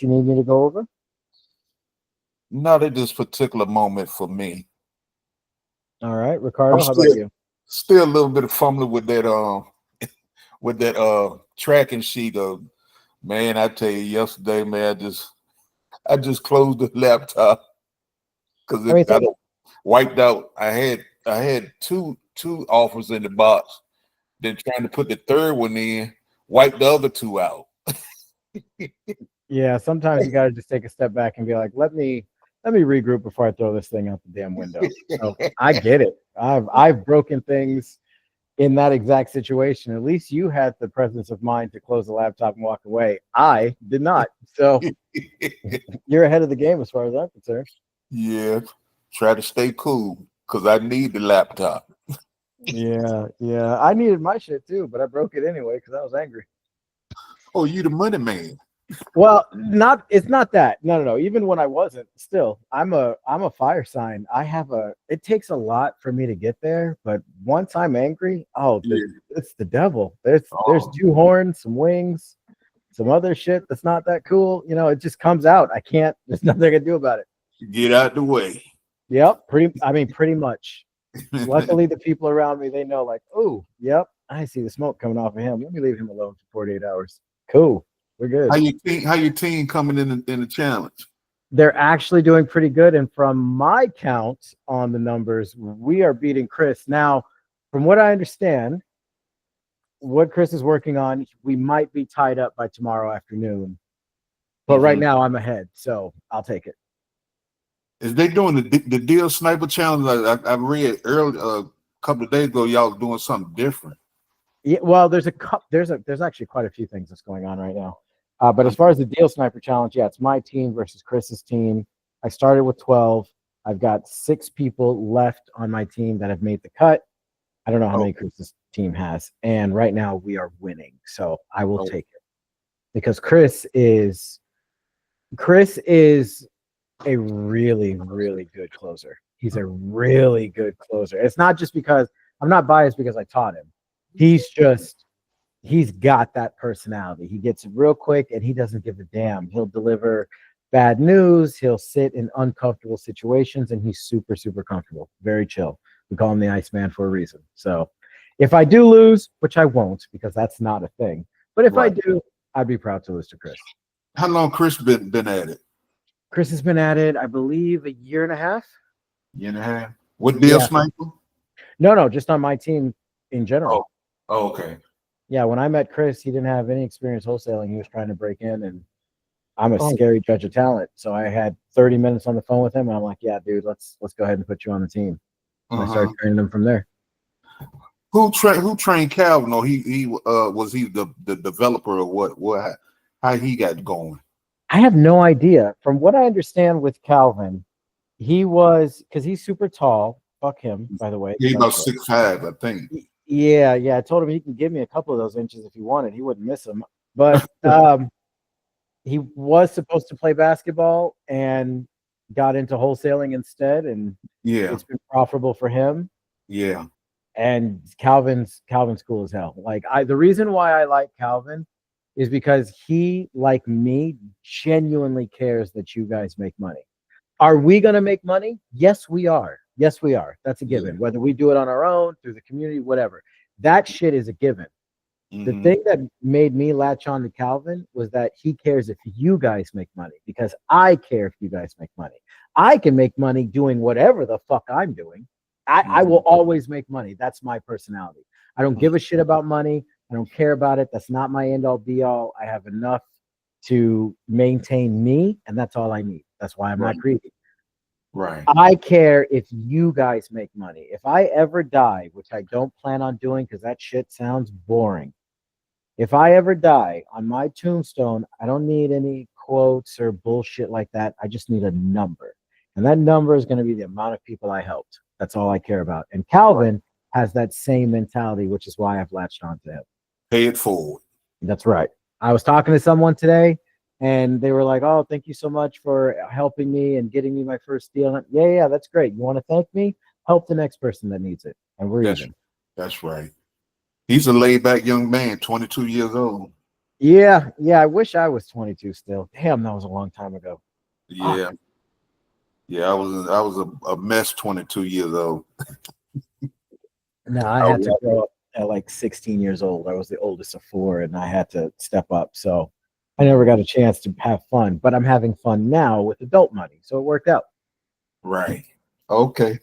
You need me to go over? Not at this particular moment for me. All right, Ricardo, I'm how about you? still a little bit of fumbling with that tracking sheet of, man, I tell you yesterday, man, I just closed the laptop because it got wiped out. I had two offers in the box. Then trying to put the third one in, wipe the other two out. Yeah, sometimes you gotta just take a step back and be like, let me regroup before I throw this thing out the damn window. So I get it. I've broken things in that exact situation. At least you had the presence of mind to close the laptop and walk away. I did not. So you're ahead of the game as far as I'm concerned. Yeah, try to stay cool because I need the laptop. Yeah. I needed my shit too, but I broke it anyway because I was angry. Oh, you the money man. Well, it's not that. No. Even when I wasn't, still, I'm a fire sign. It takes a lot for me to get there, but once I'm angry, it's the devil. There's 2 horns, some wings, some other shit that's not that cool. It just comes out. There's nothing I can do about it. Get out the way. Yep. Pretty much. Luckily, the people around me, they know, like, oh, yep, I see the smoke coming off of him. Let me leave him alone for 48 hours. Cool. We're good. How your team coming in the challenge? They're actually doing pretty good. And from my count on the numbers, we are beating Chris. Now, from what I understand, what Chris is working on, we might be tied up by tomorrow afternoon. But right now I'm ahead, so I'll take it. Is they doing the deal sniper challenge? I read early a couple of days ago, y'all doing something different. Yeah, well, there's actually quite a few things that's going on right now. But as far as the deal sniper challenge, yeah, it's my team versus Chris's team. I started with 12. I've got 6 people left on my team that have made the cut. I don't know how many Chris's team has. And right now we are winning. So I will take it. Because Chris is a really, really good closer. He's a really good closer. It's not just because I'm not biased because I taught him. He's got that personality. He gets it real quick and he doesn't give a damn. He'll deliver bad news. He'll sit in uncomfortable situations and he's super, super comfortable. Very chill. We call him the Iceman for a reason. So if I do lose, which I won't because that's not a thing, but if I do, I'd be proud to lose to Chris. How long Chris been at it? Chris has been at it, I believe, a year and a half. Year and a half. What deal sniper? No, just on my team in general. Oh, okay. Yeah, when I met Chris, he didn't have any experience wholesaling. He was trying to break in, and I'm a scary judge of talent. So I had 30 minutes on the phone with him, and I'm like, "Yeah, dude, let's go ahead and put you on the team." And I started training him from there. Who trained Calvin? Or he was he the developer or what? How he got going? I have no idea. From what I understand with Calvin, he was because he's super tall. Fuck him, by the way. He's about 6'5", I think. Yeah. I told him he can give me a couple of those inches if he wanted. He wouldn't miss them. But he was supposed to play basketball and got into wholesaling instead, and it's been profitable for him. Yeah. And Calvin's cool as hell. Like the reason why I like Calvin is because he, like me, genuinely cares that you guys make money. Are we going to make money? Yes, we are. Yes, we are. That's a given. Whether we do it on our own, through the community, whatever. That shit is a given. The thing that made me latch on to Calvin was that he cares if you guys make money because I care if you guys make money. I can make money doing whatever the fuck I'm doing. I will always make money. That's my personality. I don't give a shit about money. I don't care about it. That's not my end all be all. I have enough to maintain me, and that's all I need. That's why I'm not greedy. Right. I care if you guys make money. If I ever die, which I don't plan on doing because that shit sounds boring. If I ever die, on my tombstone, I don't need any quotes or bullshit like that. I just need a number. And that number is going to be the amount of people I helped. That's all I care about. And Calvin has that same mentality, which is why I've latched on to him. Pay it forward. That's right. I was talking to someone today, and they were like, "Oh, thank you so much for helping me and getting me my first deal." And yeah, that's great. You want to thank me? Help the next person that needs it. And we're even. That's right. He's a laid-back young man, 22 years old. Yeah, I wish I was 22 still. Damn, that was a long time ago. Yeah. Yeah, I was a mess 22 years old. No, I had to grow up at like 16 years old. I was the oldest of four, and I had to step up. So I never got a chance to have fun, but I'm having fun now with adult money. So it worked out. Right. Okay.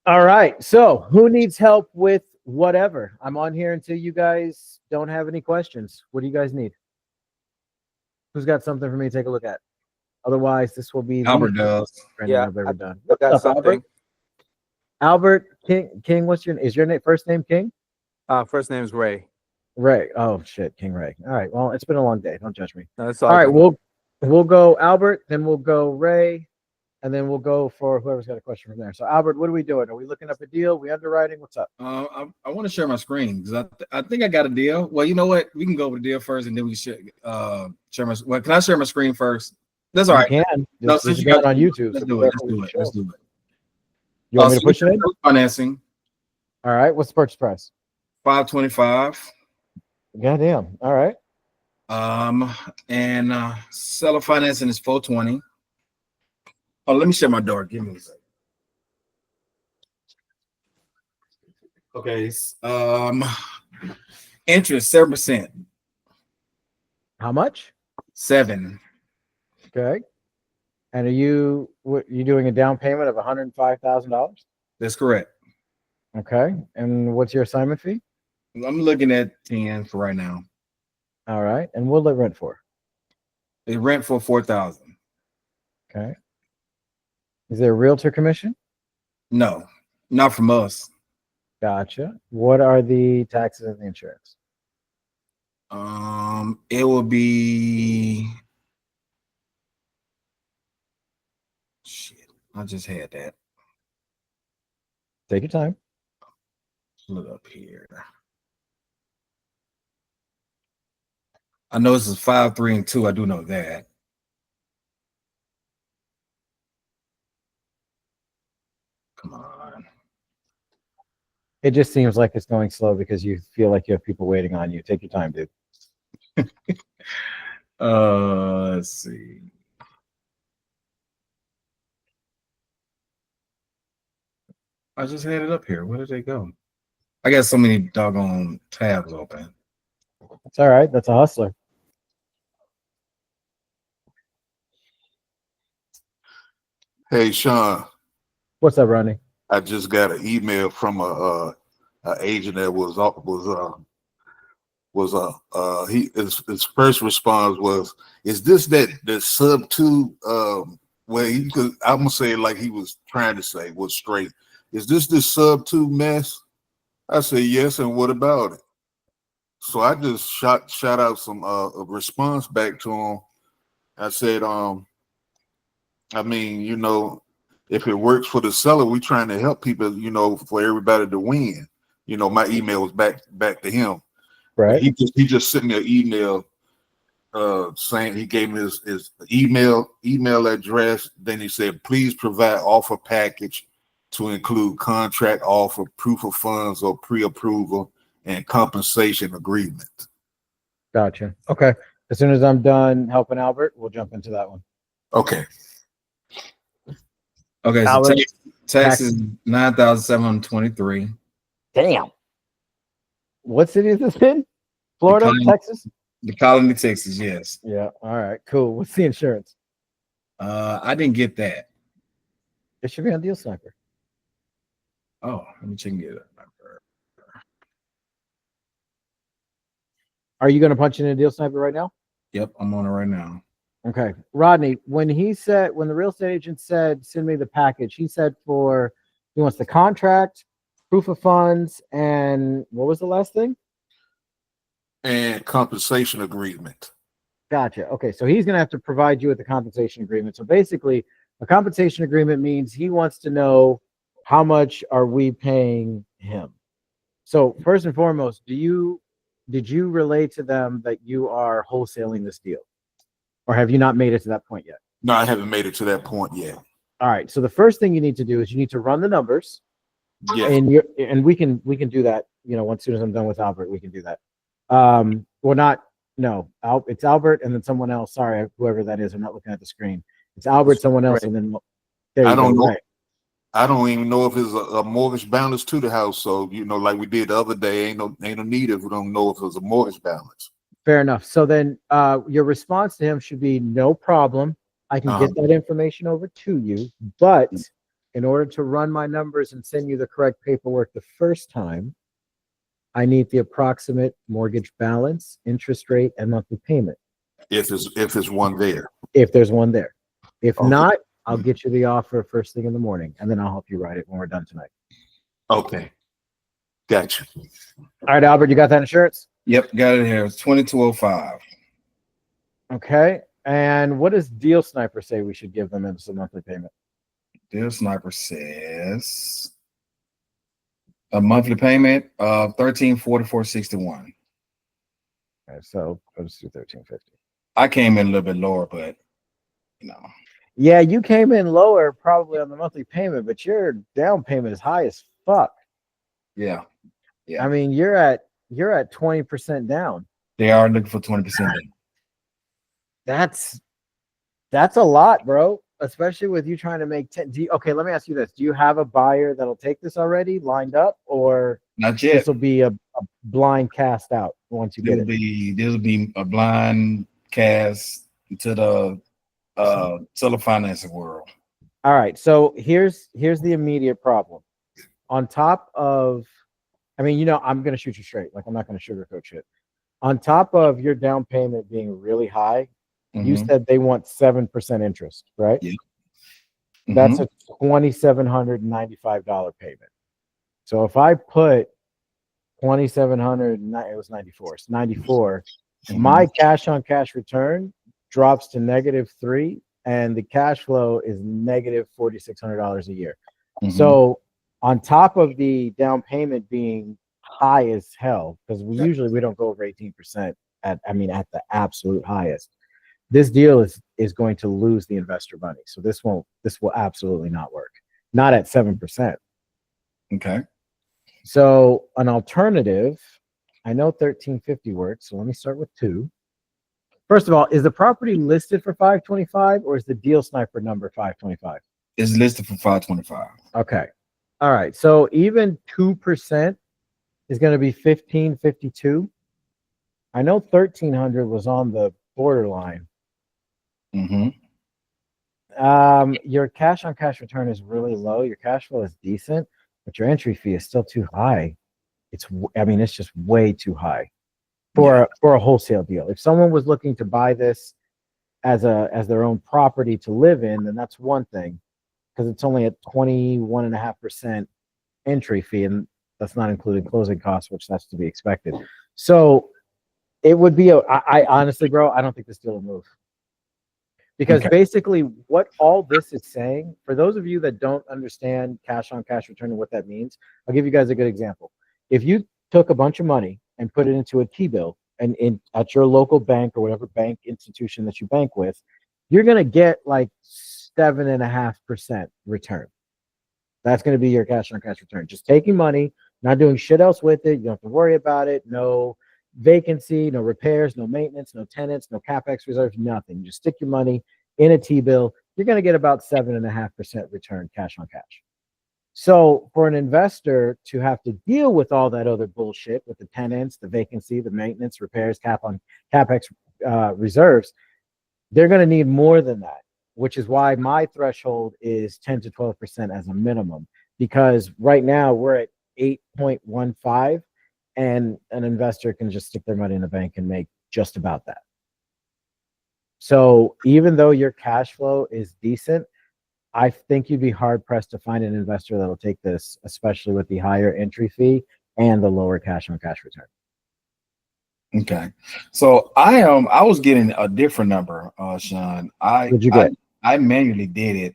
All right. So who needs help with whatever? I'm on here until you guys don't have any questions. What do you guys need? Who's got something for me to take a look at? Otherwise, this will be Albert does. training I've ever done. I got What's up, something. Albert King, what's your first name King? First name is Ray. Ray. Oh shit, King Ray. All right. Well, it's been a long day. Don't judge me. No, All right, we'll go Albert, then we'll go Ray, and then we'll go for whoever's got a question from there. So Albert, what are we doing? Are we looking up a deal? We underwriting? What's up? I want to share my screen because I think I got a deal. Well, you know what? We can go with the deal first, and then we share my. Well, can I share my screen first? That's all right. You can. No, This since is you got going on YouTube. Let's so do be it. careful with the Let's show. do it. You want me to push it in? Financing All right. What's the purchase price? $525. Goddamn. All right. And seller financing is $420. Oh, let me share my door. Give me a second. Okay. Interest 7%. How much? 7. Okay. And are you doing a down payment of $105,000? That's correct. Okay. And what's your assignment fee? I'm looking at 10 for right now. All right. And what'll it rent for? They rent for $4,000. Okay. Is there a realtor commission? No, not from us. Gotcha. What are the taxes and the insurance? It will be shit. I just had that. Take your time. Look up here. I know this is 5, 3, and 2. I do know that. Come on. It just seems like it's going slow because you feel like you have people waiting on you. Take your time, dude. Let's see. I just had it up here. Where did they go? I got so many doggone tabs open. It's all right. That's a hustler. Hey, Sean. What's up, Ronnie? I just got an email from a agent that his first response was, "Is this that Sub2 where he could?" I'm gonna say it like he was trying to say was straight. Is this Sub2 mess? I said yes, and what about it? So I just shot out some a response back to him. I said, I mean, if it works for the seller, we're trying to help people, for everybody to win. My email was back to him. Right. He just sent me an email saying, he gave me his email address. Then he said, please provide offer package to include contract offer, proof of funds or pre-approval, and compensation agreement. Gotcha. Okay. As soon as I'm done helping Albert, we'll jump into that one. Okay. Okay, so Albert, tax is 9,723. Damn. What city is this in? Florida, Texas? The Colony, Texas, yes. Yeah. All right. Cool. What's the insurance? I didn't get that. It should be on Deal Sniper. Oh, let me check and get it. Are you going to punch in a Deal Sniper right now? Yep, I'm on it right now. Okay. Rodney, when the real estate agent said, send me the package, he said he wants the contract, proof of funds, and what was the last thing? And compensation agreement. Gotcha. Okay. So he's going to have to provide you with the compensation agreement. So basically, a compensation agreement means he wants to know how much are we paying him. So first and foremost, did you relay to them that you are wholesaling this deal? Or have you not made it to that point yet? No, I haven't made it to that point yet. All right. So the first thing you need to do is you need to run the numbers. Yeah. And we can do that, as soon as I'm done with Albert, we can do that. Well, not No, it's Albert and then someone else. Sorry, whoever that is. I'm not looking at the screen. It's Albert, someone else, and then there you I don't go. know. Right. I don't even know if it's a mortgage balance to the house. So, like we did the other day, ain't no need if we don't know if it's a mortgage balance. Fair enough. So then your response to him should be no problem. I can get that information over to you, but in order to run my numbers and send you the correct paperwork the first time, I need the approximate mortgage balance, interest rate, and monthly payment. If it's one there. If there's one there. If Okay. not, I'll get you the offer first thing in the morning, and then I'll help you write it when we're done tonight. Okay. Gotcha. All right, Albert, you got that insurance? Yep, got it here. It's 2205. Okay. And what does Deal Sniper say we should give them as a monthly payment? Deal Sniper says a monthly payment of $1344.61. Okay, so let's do $13.50. I came in a little bit lower, but Yeah, you came in lower probably on the monthly payment, but your down payment is high as fuck. Yeah. I mean, you're at 20% down. They are looking for 20% down. That's a lot, bro. Especially with you trying to make 10. Okay, let me ask you this: do you have a buyer that'll take this already lined up, or Not yet? this will be a blind cast out once you get it? This will be a blind cast to the seller financing world. All right, so here's the immediate problem. On top of, I mean, I'm going to shoot you straight. Like, I'm not going to sugarcoat shit. On top of your down payment being really high, you said they want 7% interest, right? Yeah. That's a $2,795 payment. So if I put 2,700, it was 94. It's 94. My cash on cash return drops to -3, and the cash flow is negative $4,600 a year. So on top of the down payment being high as hell, because we don't go over 18% at the absolute highest. This deal is going to lose the investor money. So this will absolutely not work. Not at 7%. Okay. So an alternative, I know 1350 works. So let me start with 2. First of all, is the property listed for 525 or is the Deal Sniper number 525? It's listed for 525. Okay. All right. So even 2% is going to be 1552. I know 1300 was on the borderline. Your cash on cash return is really low. Your cash flow is decent, but your entry fee is still too high. It's just way too high for a wholesale deal. If someone was looking to buy this as their own property to live in, then that's one thing, because it's only at 21.5% entry fee, and that's not including closing costs, which that's to be expected. So it would be I honestly, bro, I don't think this deal will move. Because basically what all this is saying, for those of you that don't understand cash on cash return and what that means, I'll give you guys a good example. If you took a bunch of money and put it into a T-bill and at your local bank or whatever bank institution that you bank with, you're going to get like 7.5% return. That's going to be your cash on cash return. Just taking money, not doing shit else with it. You don't have to worry about it. No vacancy, no repairs, no maintenance, no tenants, no capex reserves, nothing. You just stick your money in a T-bill. You're going to get about 7.5% return cash on cash. So for an investor to have to deal with all that other bullshit with the tenants, the vacancy, the maintenance, repairs, capex reserves, they're going to need more than that, which is why my threshold is 10 to 12% as a minimum, because right now we're at 8.15. And an investor can just stick their money in the bank and make just about that. So even though your cash flow is decent, I think you'd be hard pressed to find an investor that'll take this, especially with the higher entry fee and the lower cash on cash return. Okay. So I was getting a different number, Sean. What'd you get? I manually did it.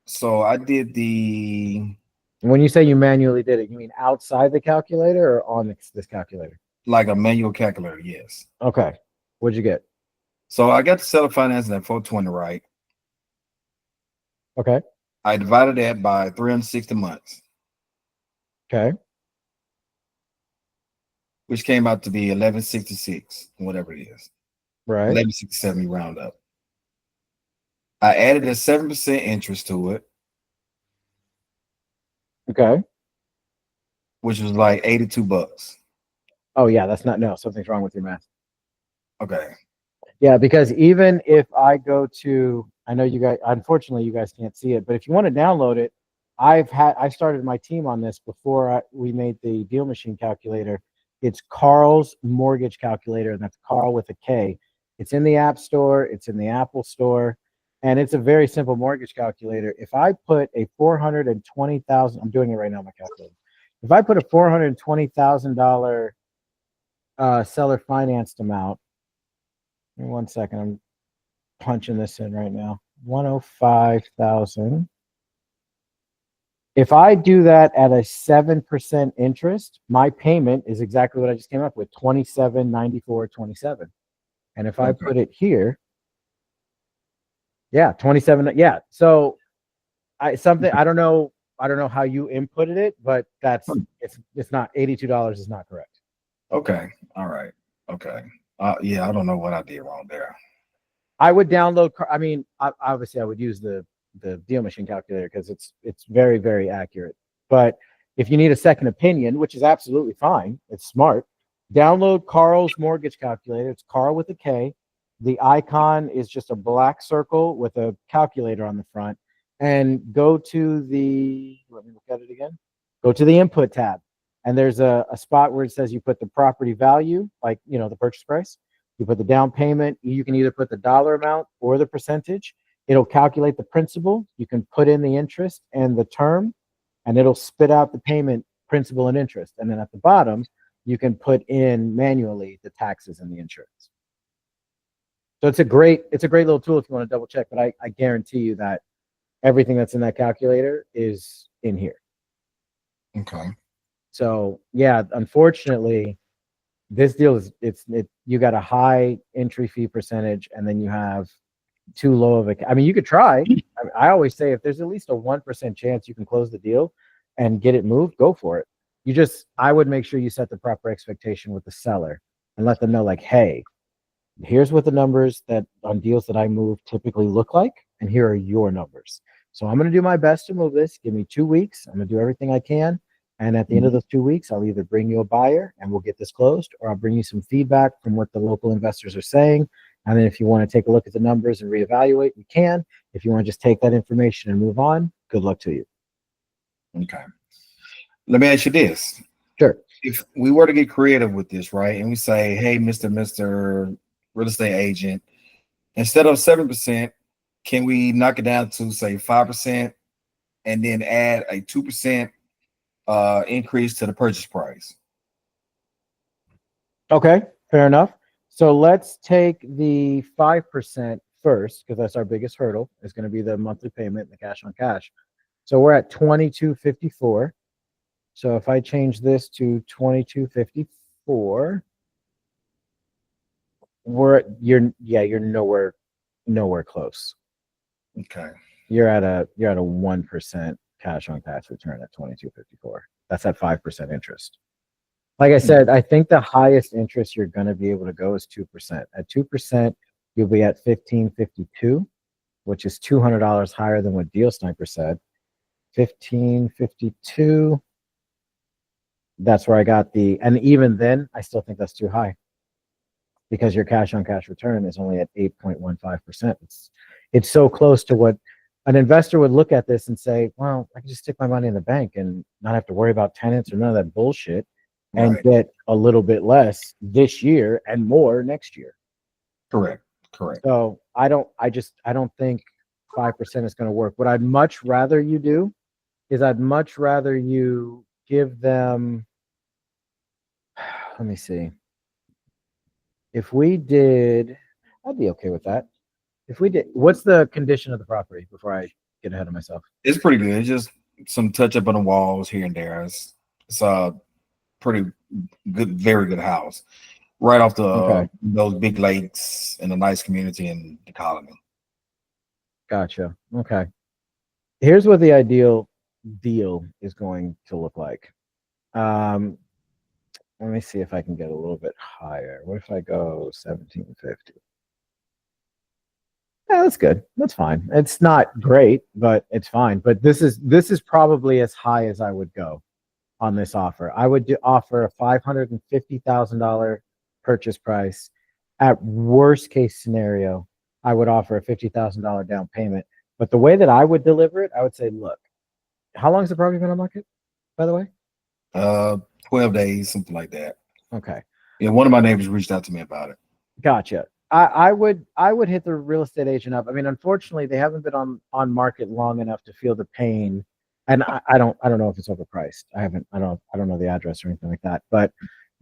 So I did the. When you say you manually did it, you mean outside the calculator or on this calculator? Like a manual calculator, yes. Okay. What'd you get? So I got the seller financing at 420, right? Okay. I divided that by 360 months. Okay. which came out to be 1166, whatever it is. Right. 1167 round up. I added a 7% interest to it, Okay. which was like $82. Oh yeah, that's not, no, something's wrong with your math. Okay. Yeah, because even if I go to, I know you guys, unfortunately, you guys can't see it, but if you want to download it, I started my team on this before we made the deal machine calculator. It's Carl's mortgage calculator, and that's Carl with a K. It's in the App Store, it's in the Apple Store, and it's a very simple mortgage calculator. If I put a 420,000, I'm doing it right now on my calculator. If I put a $420,000 seller financed amount, give me 1 second, I'm punching this in right now. 105,000. If I do that at a 7% interest, my payment is exactly what I just came up with, 27.94.27. And if I put it here, yeah, 27. Yeah. So I don't know how you inputted it, but it's not $82 is not correct. Okay. All right. Okay. Yeah, I don't know what I did wrong there. I would download. I mean, obviously, I would use the deal machine calculator because it's very, very accurate. But if you need a second opinion, which is absolutely fine, it's smart. Download Carl's mortgage calculator. It's Carl with a K. The icon is just a black circle with a calculator on the front. And go to the, let me look at it again. Go to the input tab. And there's a spot where it says you put the property value, like, the purchase price. You put the down payment. You can either put the dollar amount or the percentage. It'll calculate the principal. You can put in the interest and the term, and it'll spit out the payment, principal, and interest. And then at the bottom, you can put in manually the taxes and the insurance. So it's a great little tool if you want to double check. But I guarantee you that everything that's in that calculator is in here. Okay. So yeah, unfortunately, this deal is you got a high entry fee percentage, and then you have too low of a. I mean, you could try. I always say if there's at least a 1% chance you can close the deal and get it moved, go for it. I would make sure you set the proper expectation with the seller and let them know, like, hey, here's what the numbers that on deals that I move typically look like, and here are your numbers. So I'm going to do my best to move this. Give me 2 weeks. I'm going to do everything I can. And at the end of those 2 weeks, I'll either bring you a buyer and we'll get this closed, or I'll bring you some feedback from what the local investors are saying. And then if you want to take a look at the numbers and reevaluate, you can. If you want to just take that information and move on, good luck to you. Okay. Let me ask you this. Sure. If we were to get creative with this, right, and we say, hey, Mr. Real estate agent, instead of 7%, can we knock it down to, say, 5% and then add a 2% increase to the purchase price? Okay, fair enough. So let's take the 5% first, because that's our biggest hurdle. It's going to be the monthly payment, the cash on cash. So we're at $22.54. So if I change this to $22.54, you're nowhere close. Okay. You're at a 1% cash on cash return at $22.54. That's at 5% interest. Like I said, I think the highest interest you're going to be able to go is 2%. At 2%, you'll be at $15.52, which is $200 higher than what Deal Sniper said. $15.52. That's where I got and even then, I still think that's too high, because your cash on cash return is only at 8.15%. It's so close to what an investor would look at this and say, well, I can just stick my money in the bank and not have to worry about tenants or none of that bullshit, and get a little bit less this year and more next year. Correct. So I don't think 5% is going to work. What I'd much rather you do is give them, let me see. If we did, I'd be okay with that. If we did, what's the condition of the property before I get ahead of myself? It's pretty good. It's just some touch up on the walls here and there. It's a pretty good, very good house. Right off those big lakes in a nice community in the colony. Gotcha. Okay. Here's what the ideal deal is going to look like. And Let me see if I can get a little bit higher. What if I go 1750? Yeah, that's good. That's fine. It's not great, but it's fine. But this is probably as high as I would go on this offer. I would offer a $550,000 purchase price. At worst case scenario, I would offer a $50,000 down payment. But the way that I would deliver it, I would say, look, how long has the property been on market, by the way? 12 days, something like that. Okay. Yeah, one of my neighbors reached out to me about it. Gotcha. I would hit the real estate agent up. I mean, unfortunately, they haven't been on market long enough to feel the pain. And I don't know if it's overpriced. I don't know the address or anything like that. But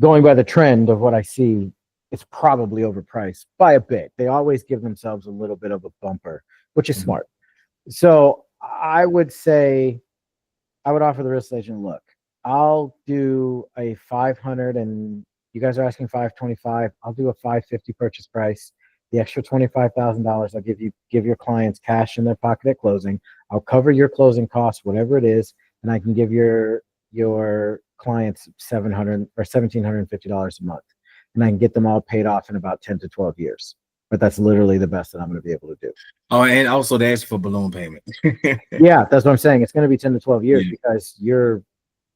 going by the trend of what I see, it's probably overpriced by a bit. They always give themselves a little bit of a bumper, which is smart. So I would say, I would offer the real estate agent, look, I'll do a 500 and you guys are asking 525. I'll do a 550 purchase price. The extra $25,000 I'll give your clients cash in their pocket at closing. I'll cover your closing costs, whatever it is, and I can give your clients $700 or $1,750 a month, and I can get them all paid off in about 10 to 12 years. But that's literally the best that I'm going to be able to do. Oh, and also they ask for balloon payment. Yeah, that's what I'm saying. It's going to be 10 to 12 years because you're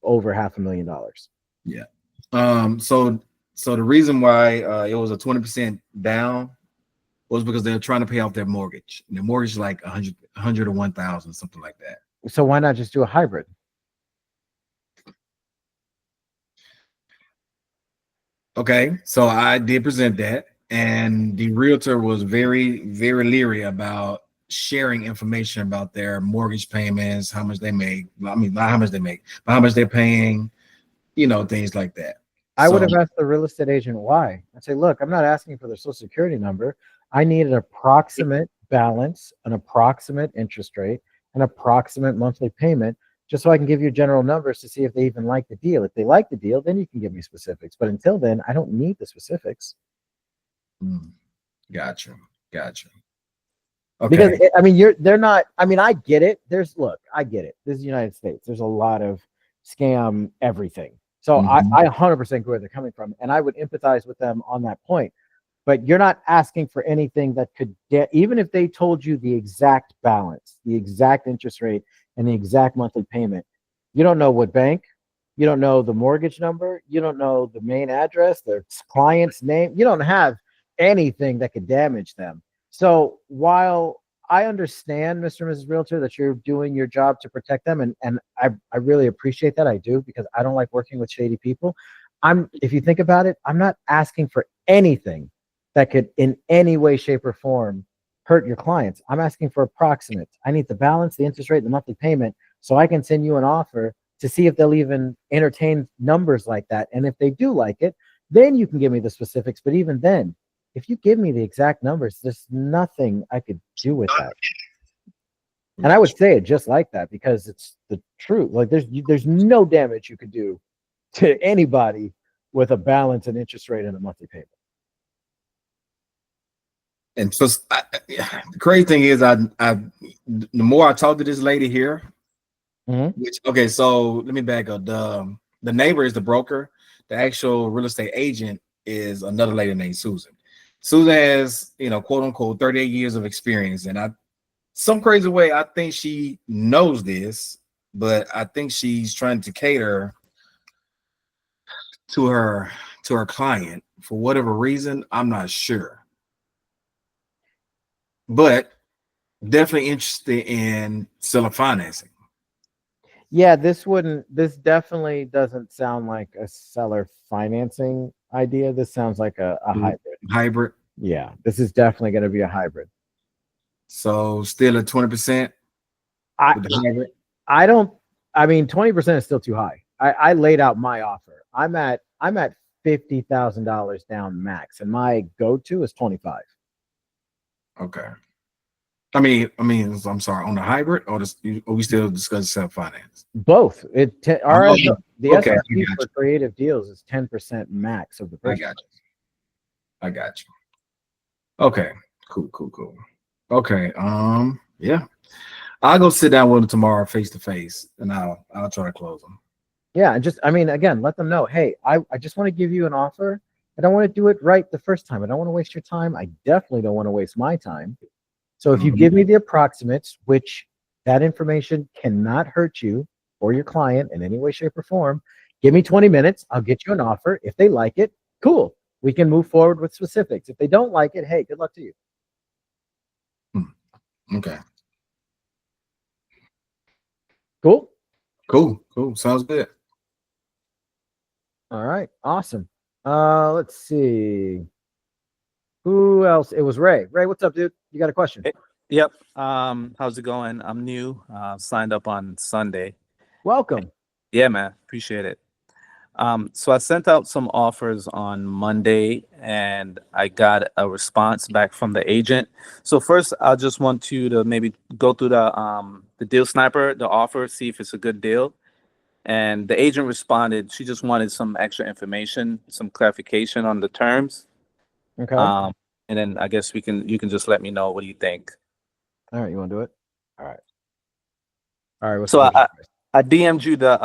over $500,000. Yeah. So the reason why it was a 20% down was because they're trying to pay off their mortgage. And their mortgage is like 100 or 1,000, something like that. So why not just do a hybrid? Okay, so I did present that, and the realtor was very, very leery about sharing information about their mortgage payments, how much they make. I mean, not how much they make, but how much they're paying, things like that. I would have asked the real estate agent why. I'd say, look, I'm not asking for their social security number. I need an approximate balance, an approximate interest rate, an approximate monthly payment, just so I can give you general numbers to see if they even like the deal. If they like the deal, then you can give me specifics. But until then, I don't need the specifics. Gotcha. Okay. Because I mean, they're not. I mean, I get it. I get it. This is the United States. There's a lot of scam everything. So I 100% agree where they're coming from, and I would empathize with them on that point. But you're not asking for anything that could get, even if they told you the exact balance, the exact interest rate, and the exact monthly payment. You don't know what bank, you don't know the mortgage number, you don't know the main address, their client's name. You don't have anything that could damage them. So while I understand, Mr. and Mrs. Realtor, that you're doing your job to protect them, and I really appreciate that. I do, because I don't like working with shady people. If you think about it, I'm not asking for anything that could in any way, shape, or form hurt your clients. I'm asking for approximate. I need the balance, the interest rate, the monthly payment, so I can send you an offer to see if they'll even entertain numbers like that. And if they do like it, then you can give me the specifics. But even then, if you give me the exact numbers, there's nothing I could do with that. And I would say it just like that, because it's the truth. Like there's no damage you could do to anybody with a balance and interest rate and a monthly payment. And so the crazy thing is, the more I talk to this lady here, okay, so let me back up. The neighbor is the broker. The actual real estate agent is another lady named Susan. Susan has, quote unquote, 38 years of experience. And some crazy way, I think she knows this, but I think she's trying to cater to her client for whatever reason. I'm not sure. But definitely interested in seller financing. Yeah, this definitely doesn't sound like a seller financing idea. This sounds like a hybrid. Yeah, this is definitely going to be a hybrid. So still at 20%. I mean, 20% is still too high. I laid out my offer. I'm at $50,000 down max, and my go-to is 25. Okay. I mean, I'm sorry, on the hybrid, or we still discussing self-finance? Both. The SRP for creative deals is 10% max of the purchase. I got you. Okay. Cool. Okay. Yeah. I'll go sit down with them tomorrow face to face, and I'll try to close them. Yeah, and just, I mean, again, let them know, hey, I just want to give you an offer. I don't want to do it right the first time. I don't want to waste your time. I definitely don't want to waste my time. So if you Mhm. give me the approximates, which that information cannot hurt you or your client in any way, shape, or form, give me 20 minutes. I'll get you an offer. If they like it, cool. We can move forward with specifics. If they don't like it, hey, good luck to you. Okay. Cool. Cool. Sounds good. All right. Awesome. Let's see. Who else? It was Ray. Ray, what's up, dude? You got a question? Yep. How's it going? I'm new. Signed up on Sunday. Welcome. Yeah, man. Appreciate it. So I sent out some offers on Monday and I got a response back from the agent. So first I just want you to maybe go through the deal sniper, the offer, see if it's a good deal. And the agent responded, she just wanted some extra information, some clarification on the terms. Okay. And then I guess you can just let me know, what do you think? All right. You want to do it? All right. All right. What's So the purchase price? I DM'd you the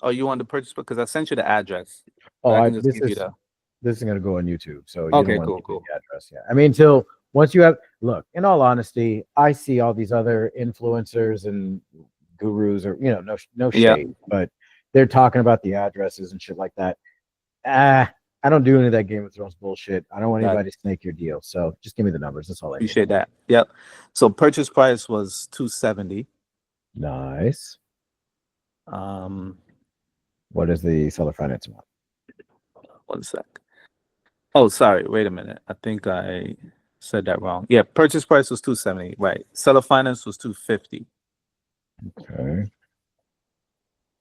oh, you want the purchase, because I sent you the address. Oh, I can just this give you is the this is going to go on YouTube, so you Okay, don't want to cool, give me cool. the address yet. I mean, until once you have look. In all honesty, I see all these other influencers and gurus, or no Yeah. shade, but they're talking about the addresses and shit like that. I don't do any of that Game of Thrones bullshit. I don't want Got it. anybody to snake your deal. So just give me the numbers. That's all I need. Appreciate that. Yep. So purchase price was $270. Nice. Um, What is the seller finance amount? 1 sec. Oh, sorry. Wait a minute. I think I said that wrong. Yeah, purchase price was $270. Right. Seller finance was $250. Okay.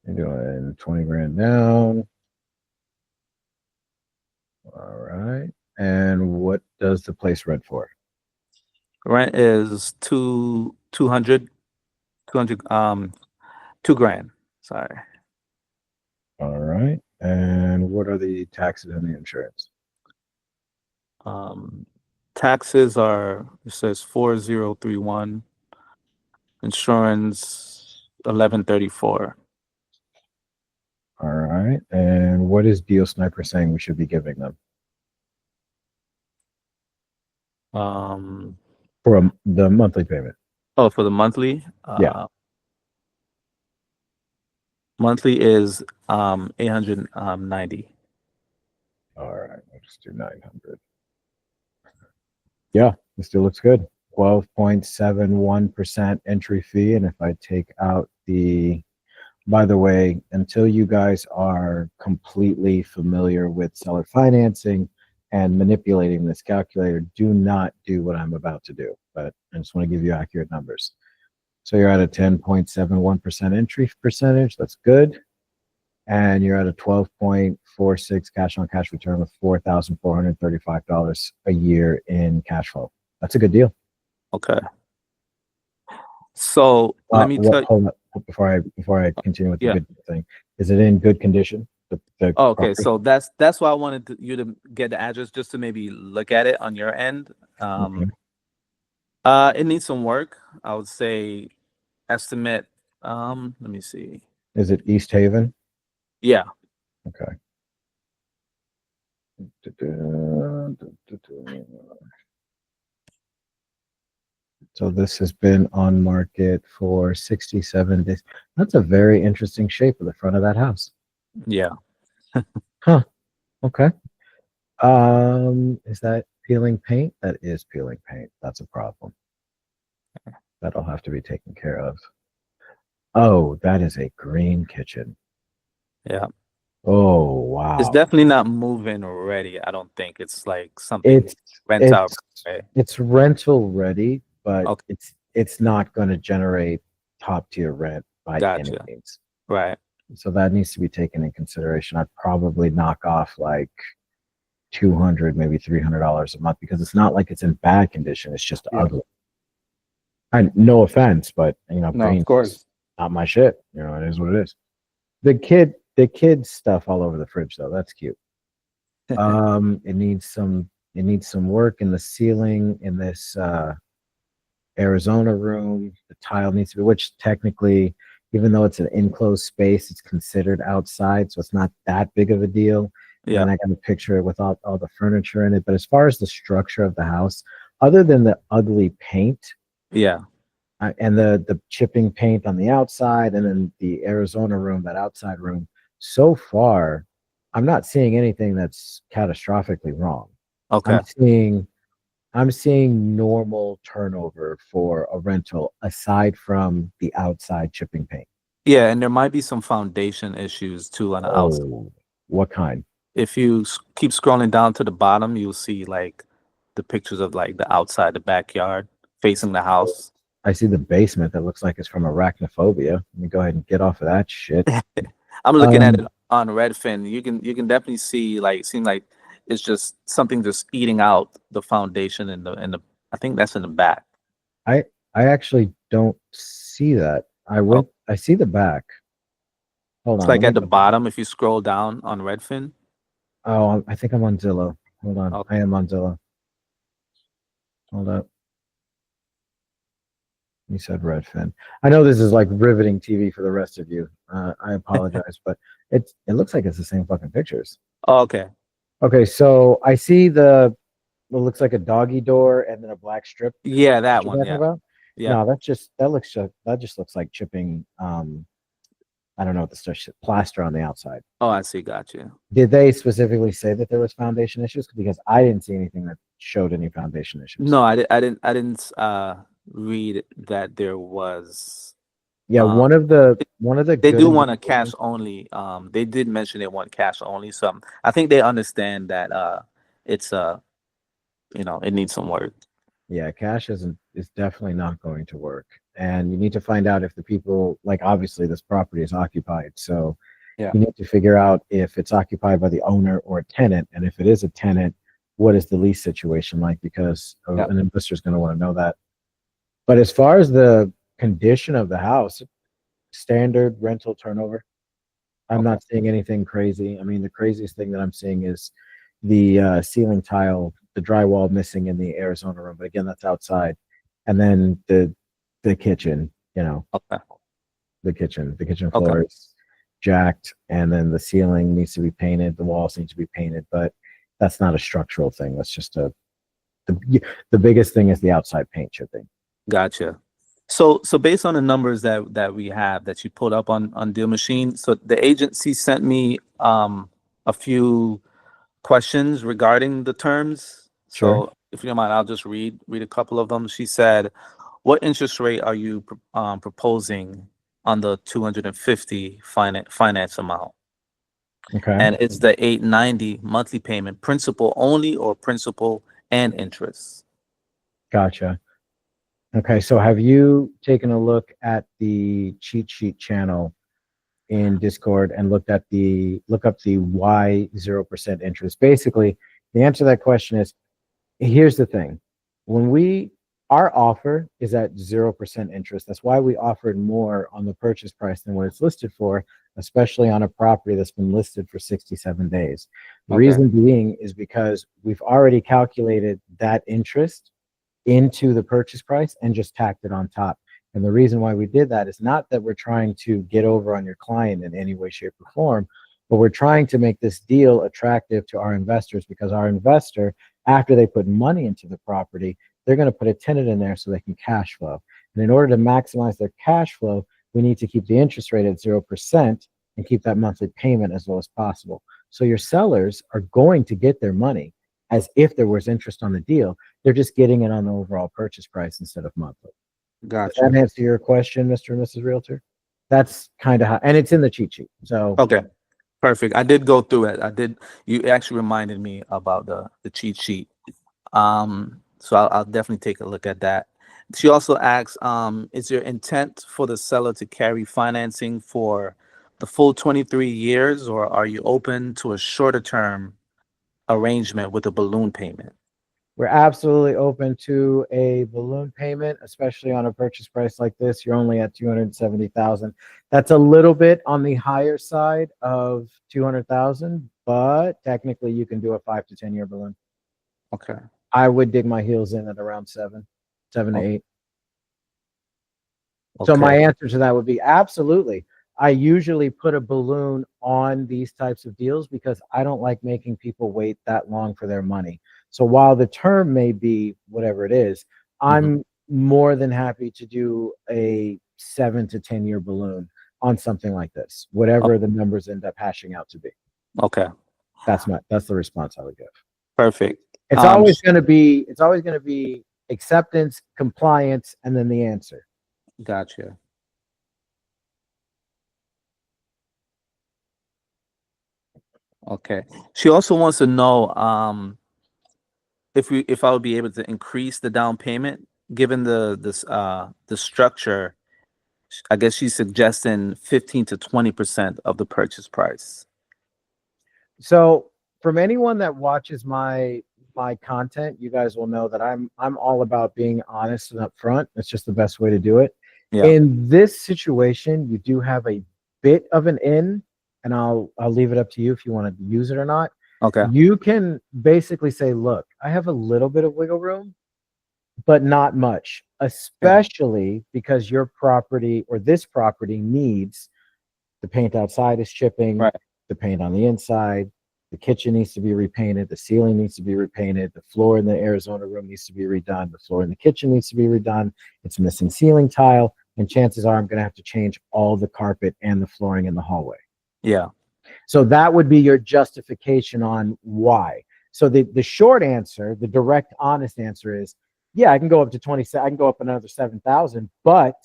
You're doing 20 grand down. All right. And what does the place rent for? Rent is 200, 2 grand. Sorry. All right. And what are the taxes and the insurance? Taxes are, it says 4031. Insurance 1134. All right. And what is Deal Sniper saying we should be giving them for the monthly payment? Oh, for the monthly? Yeah. Monthly is 890. All right. Let's just do 900. Yeah, this still looks good. 12.71% entry fee. And if I take out by the way, until you guys are completely familiar with seller financing and manipulating this calculator, do not do what I'm about to do. But I just want to give you accurate numbers. So you're at a 10.71% entry percentage. That's good. And you're at a 12.46 cash on cash return with $4,435 a year in cash flow. That's a good deal. Okay. So let me tell you. Hold up before I continue with the Yeah. good thing. Is it in good condition? Okay, property? so that's why I wanted you to get the address, just to maybe look at it on your end. Okay. It needs some work. I would say estimate. Let me see. Is it East Haven? Yeah. Okay. So this has been on market for 67 days. That's a very interesting shape of the front of that house. Yeah. Huh. Okay. Is that peeling paint? That is peeling paint. That's a problem. That'll have to be taken care of. Oh, that is a green kitchen. Yeah. Oh, wow. It's definitely not moving already. I don't think it's like something rent out. Right? It's rental ready, but Okay. it's not going to generate top tier rent by any Gotcha. means. Right. So that needs to be taken in consideration. I'd probably knock off like $200, maybe $300 a month, because it's not like it's in bad condition. It's just ugly. And no offense, but No, paint's of course. not my shit. It is what it is. The kid stuff all over the fridge though, that's cute. It needs some work in the ceiling in this Arizona room. The tile needs to be, which technically even though it's an enclosed space, it's considered outside, so it's not that big of a deal. And Yeah. then I got a picture with all the furniture in it. But as far as the structure of the house, other than the ugly paint, Yeah. and the chipping paint on the outside, and then the Arizona room, that outside room, so far, I'm not seeing anything that's catastrophically wrong. Okay. I'm seeing normal turnover for a rental aside from the outside chipping paint. Yeah, and there might be some foundation issues too on the outside. Oh, what kind? If you keep scrolling down to the bottom, you'll see like the pictures of like the outside, the backyard facing the house. I see the basement that looks like it's from arachnophobia. Let me go ahead and get off of that shit. I'm looking at it Um, on Redfin. You can definitely see like seem like it's just something just eating out the foundation in the I think that's in the back. I actually don't see that. Oh, I see the back. Hold it's on, let like me at the go. bottom if you scroll down on Redfin. Oh, I think I'm on Zillow. Hold on. Oh, I am on Zillow. Hold up. You said Redfin. I know this is like riveting TV for the rest of you. I apologize, but it looks like it's the same fucking pictures. oh, okay. Okay, so I see what looks like a doggy door and then a black strip. Yeah, What that you're one. talking Yeah. about? Yeah. No, that just looks like chipping. I don't know what the stuff plaster on the outside. Oh, I see. Got you. Did they specifically say that there was foundation issues? Because I didn't see anything that showed any foundation issues. No, I didn't read that there was. Yeah, Um, one of the they good do want a cash indicators. only. They did mention they want cash only. So I think they understand that it's it needs some work. Yeah, cash is definitely not going to work. And you need to find out if the people, like, obviously this property is occupied. So Yeah. you need to figure out if it's occupied by the owner or a tenant. And if it is a tenant, what is the lease situation like? Because Yeah. an investor is going to want to know that. But as far as the condition of the house, standard rental turnover, I'm Okay. not seeing anything crazy. I mean, the craziest thing that I'm seeing is the ceiling tile, the drywall missing in the Arizona room. But again, that's outside. And then the kitchen, Okay. the kitchen Okay. floor is jacked, and then the ceiling needs to be painted. The walls need to be painted, but that's not a structural thing. That's just the biggest thing is the outside paint chipping. Gotcha. So based on the numbers that we have that you pulled up on Deal Machine, so the agency sent me a few questions regarding the terms. Sure. So if you don't mind, I'll just read a couple of them. She said, "What interest rate are you proposing on the 250 finance amount? Okay. And is the 890 monthly payment principal only or principal and interest?" Gotcha. Okay. So have you taken a look at the cheat sheet channel in Discord and look up the why 0% interest? Basically, the answer to that question is, here's the thing. Our offer is at 0% interest. That's why we offered more on the purchase price than what it's listed for, especially on a property that's been listed for 67 days. The Okay. reason being is because we've already calculated that interest into the purchase price and just tacked it on top. And the reason why we did that is not that we're trying to get over on your client in any way, shape, or form, but we're trying to make this deal attractive to our investors, because our investor, after they put money into the property, they're going to put a tenant in there so they can cash flow. And in order to maximize their cash flow, we need to keep the interest rate at 0% and keep that monthly payment as low as possible. So your sellers are going to get their money as if there was interest on the deal. They're just getting it on the overall purchase price instead of monthly. Does Gotcha. that answer your question, Mr. and Mrs. Realtor? That's kind of how, and it's in the cheat sheet. So Okay. Perfect. I did go through it. You actually reminded me about the cheat sheet. So I'll definitely take a look at that. She also asks, is your intent for the seller to carry financing for the full 23 years, or are you open to a shorter term arrangement with a balloon payment? we're absolutely open to a balloon payment, especially on a purchase price like this. You're only at 270,000. That's a little bit on the higher side of 200,000, but technically you can do a 5 to 10 year balloon. Okay. I would dig my heels in at around seven to Okay. 8. So my Okay. answer to that would be absolutely. I usually put a balloon on these types of deals because I don't like making people wait that long for their money. So while the term may be whatever it is, I'm more than happy to do a 7 to 10 year balloon on something like this, whatever the numbers end up hashing out to be. Okay. That's the response I would give. Perfect. It's always going to be acceptance, compliance, and then the answer. Gotcha. Okay. She also wants to know if I would be able to increase the down payment given the structure. I guess she's suggesting 15 to 20% of the purchase price. So from anyone that watches my content, you guys will know that I'm all about being honest and upfront. It's just the best way to do it. Yeah. In this situation, you do have a bit of an in, and I'll leave it up to you if you want to use it or not. Okay. You can basically say, look, I have a little bit of wiggle room, but not much, especially because your property or this property needs the paint outside is chipping, Right. the paint on the inside, the kitchen needs to be repainted, the ceiling needs to be repainted, the floor in the Arizona room needs to be redone, the floor in the kitchen needs to be redone, it's missing ceiling tile, and chances are I'm going to have to change all the carpet and the flooring in the hallway. Yeah. So that would be your justification on why. So the short answer, the direct, honest answer is, yeah, I can go up to 20. I can go up another 7,000, but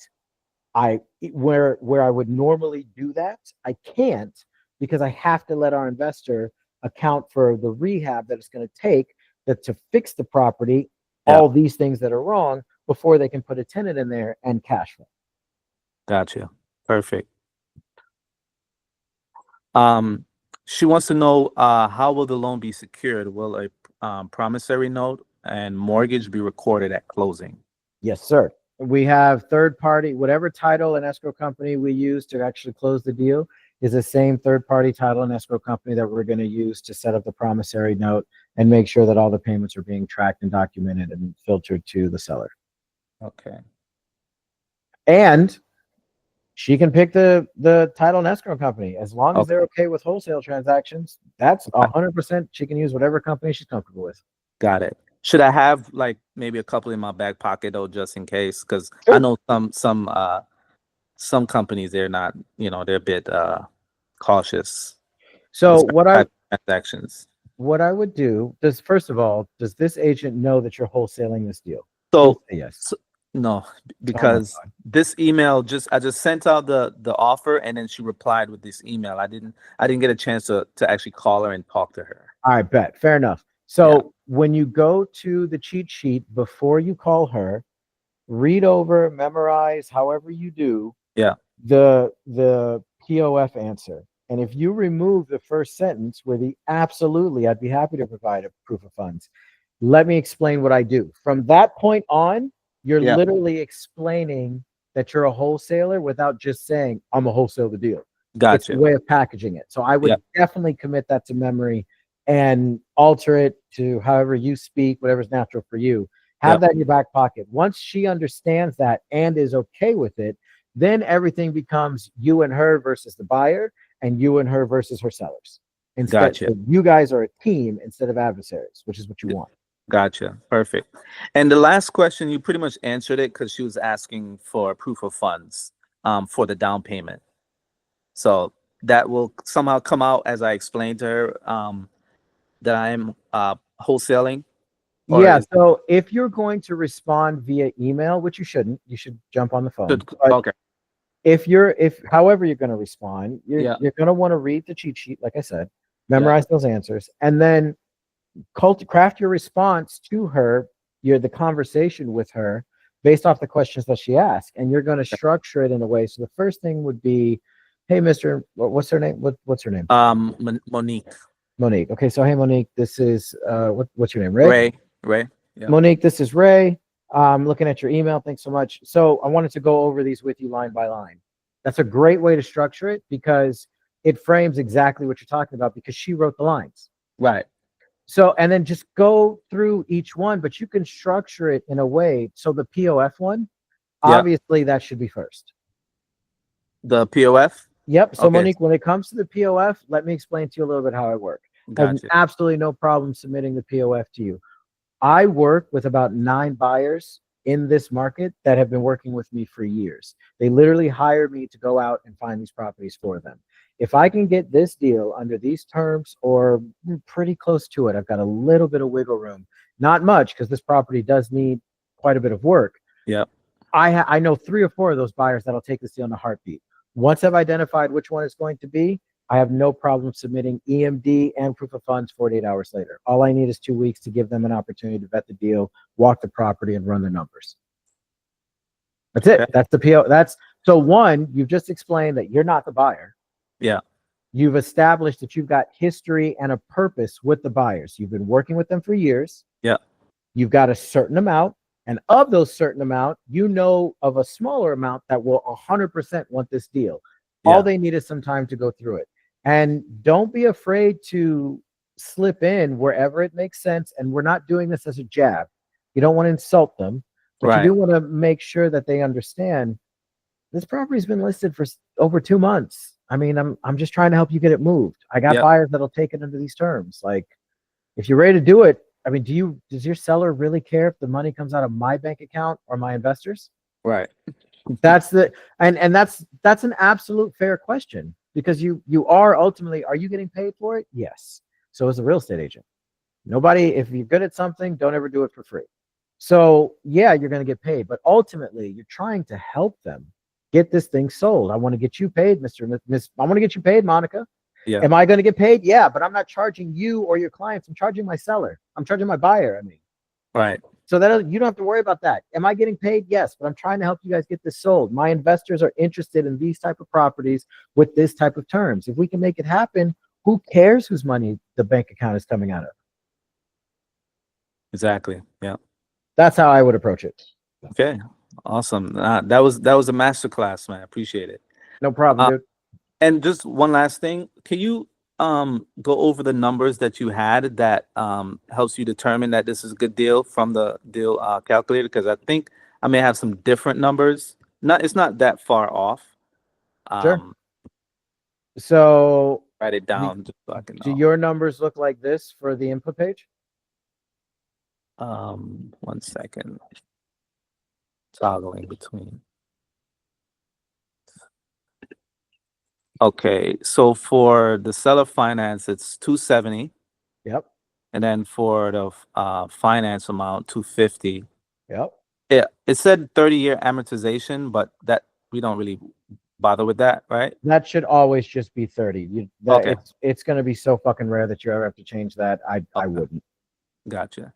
where I would normally do that, I can't because I have to let our investor account for the rehab that it's going to take to fix the property, all these things that are wrong before they can put a tenant in there and cash flow. Gotcha. Perfect. She wants to know how will the loan be secured? Will a promissory note and mortgage be recorded at closing? Yes, sir. We have third party, whatever title and escrow company we use to actually close the deal is the same third party title and escrow company that we're going to use to set up the promissory note and make sure that all the payments are being tracked and documented and filtered to the seller. Okay. And she can pick the title and escrow company as long as they're okay with wholesale transactions. That's 100%. She can use whatever company she's comfortable with. Got it. Should I have like maybe a couple in my back pocket though, just in case? Because I know some companies, they're not, they're a bit cautious. So transactions. What I would do is, first of all, does this agent know that you're wholesaling this deal? So yes. No, because this email I just sent out the offer and then she replied with this email. I didn't get a chance to actually call her and talk to her. All right, bet. Fair enough. So when you go to the cheat sheet before you call her, read over, memorize, however you do, the POF answer. And if you remove the first sentence where absolutely, I'd be happy to provide a proof of funds. Let me explain what I do. From that point on, you're literally explaining that you're a wholesaler without just saying, I'm a wholesale the deal. Gotcha. It's a way of packaging it. So I would definitely commit that to memory and alter it to however you speak, whatever's natural for you. Have that in your back pocket. Once she understands that and is okay with it, then everything becomes you and her versus the buyer and you and her versus her sellers. Instead, so you guys are a team instead of adversaries, which is what you want. Gotcha. Perfect. And the last question, you pretty much answered it because she was asking for proof of funds for the down payment. So that will somehow come out as I explained to her that I am wholesaling. Yeah. So if you're going to respond via email, which you shouldn't, you should jump on the phone. Okay. However you're going to respond, you're going to want to read the cheat sheet, like I said, memorize those answers, and then craft your response to her, the conversation with her based off the questions that she asked, and you're going to structure it in a way. So the first thing would be, hey, Mr. What's her name? What's her name? Monique. Monique. Okay, so hey, Monique, this is what's your name? Ray. Yeah. Monique, this is Ray. Looking at your email. Thanks so much. So I wanted to go over these with you line by line. That's a great way to structure it because it frames exactly what you're talking about because she wrote the lines. Right. So, and then just go through each one, but you can structure it in a way. So the POF one, Yeah. Obviously, that should be first. The POF. Yep. So Okay. Monique, when it comes to the POF, let me explain to you a little bit how I work. I have Gotcha. absolutely no problem submitting the POF to you. I work with about 9 buyers in this market that have been working with me for years. They literally hire me to go out and find these properties for them. If I can get this deal under these terms or pretty close to it, I've got a little bit of wiggle room. Not much, because this property does need quite a bit of work. Yeah. I know 3 or 4 of those buyers that'll take this deal in a heartbeat. Once I've identified which one it's going to be, I have no problem submitting EMD and proof of funds 48 hours later. All I need is 2 weeks to give them an opportunity to vet the deal, walk the property, and run the numbers. That's it. Okay. That's the PO. So one, you've just explained that you're not the buyer. Yeah. You've established that you've got history and a purpose with the buyers. You've been working with them for years. Yeah. You've got a certain amount. And of those certain amount, you know of a smaller amount that will 100% want this deal. Yeah. All they need is some time to go through it. And don't be afraid to slip in wherever it makes sense. And we're not doing this as a jab. You don't want to insult them, but Right. you do want to make sure that they understand this property's been listed for over 2 months. I mean, I'm just trying to help you get it moved. I got Yep. buyers that'll take it under these terms. Like, if you're ready to do it, I mean, does your seller really care if the money comes out of my bank account or my investors? Right. That's that's an absolute fair question, because you are ultimately, are you getting paid for it? Yes. So as a real estate agent, nobody, if you're good at something, don't ever do it for free. So yeah, you're going to get paid, but ultimately you're trying to help them get this thing sold. I want to get you paid, Miss. I want to get you paid, Monica. Yeah. Am I going to get paid? Yeah, but I'm not charging you or your clients. I'm charging my seller. I'm charging my buyer. I mean, Right. so that you don't have to worry about that. Am I getting paid? Yes, but I'm trying to help you guys get this sold. My investors are interested in these type of properties with this type of terms. If we can make it happen, who cares whose money the bank account is coming out of? Exactly. Yeah. That's how I would approach it. Okay. Awesome. That was a masterclass, man. I appreciate it. No problem, dude. And just one last thing, can you go over the numbers that you had that helps you determine that this is a good deal from the deal calculator? Because I think I may have some different numbers. It's not that far off. Sure. So Write it down just so I can do know. your numbers look like this for the input page? 1 second. Toggling between. Okay, so for the seller finance, it's 270, Yep. and then for the finance amount, 250. Yep. Yeah, it said 30-year amortization, but that we don't really bother with that, right? That should always just be 30. Okay. It's going to be so fucking rare that you ever have to change that. I wouldn't. Gotcha.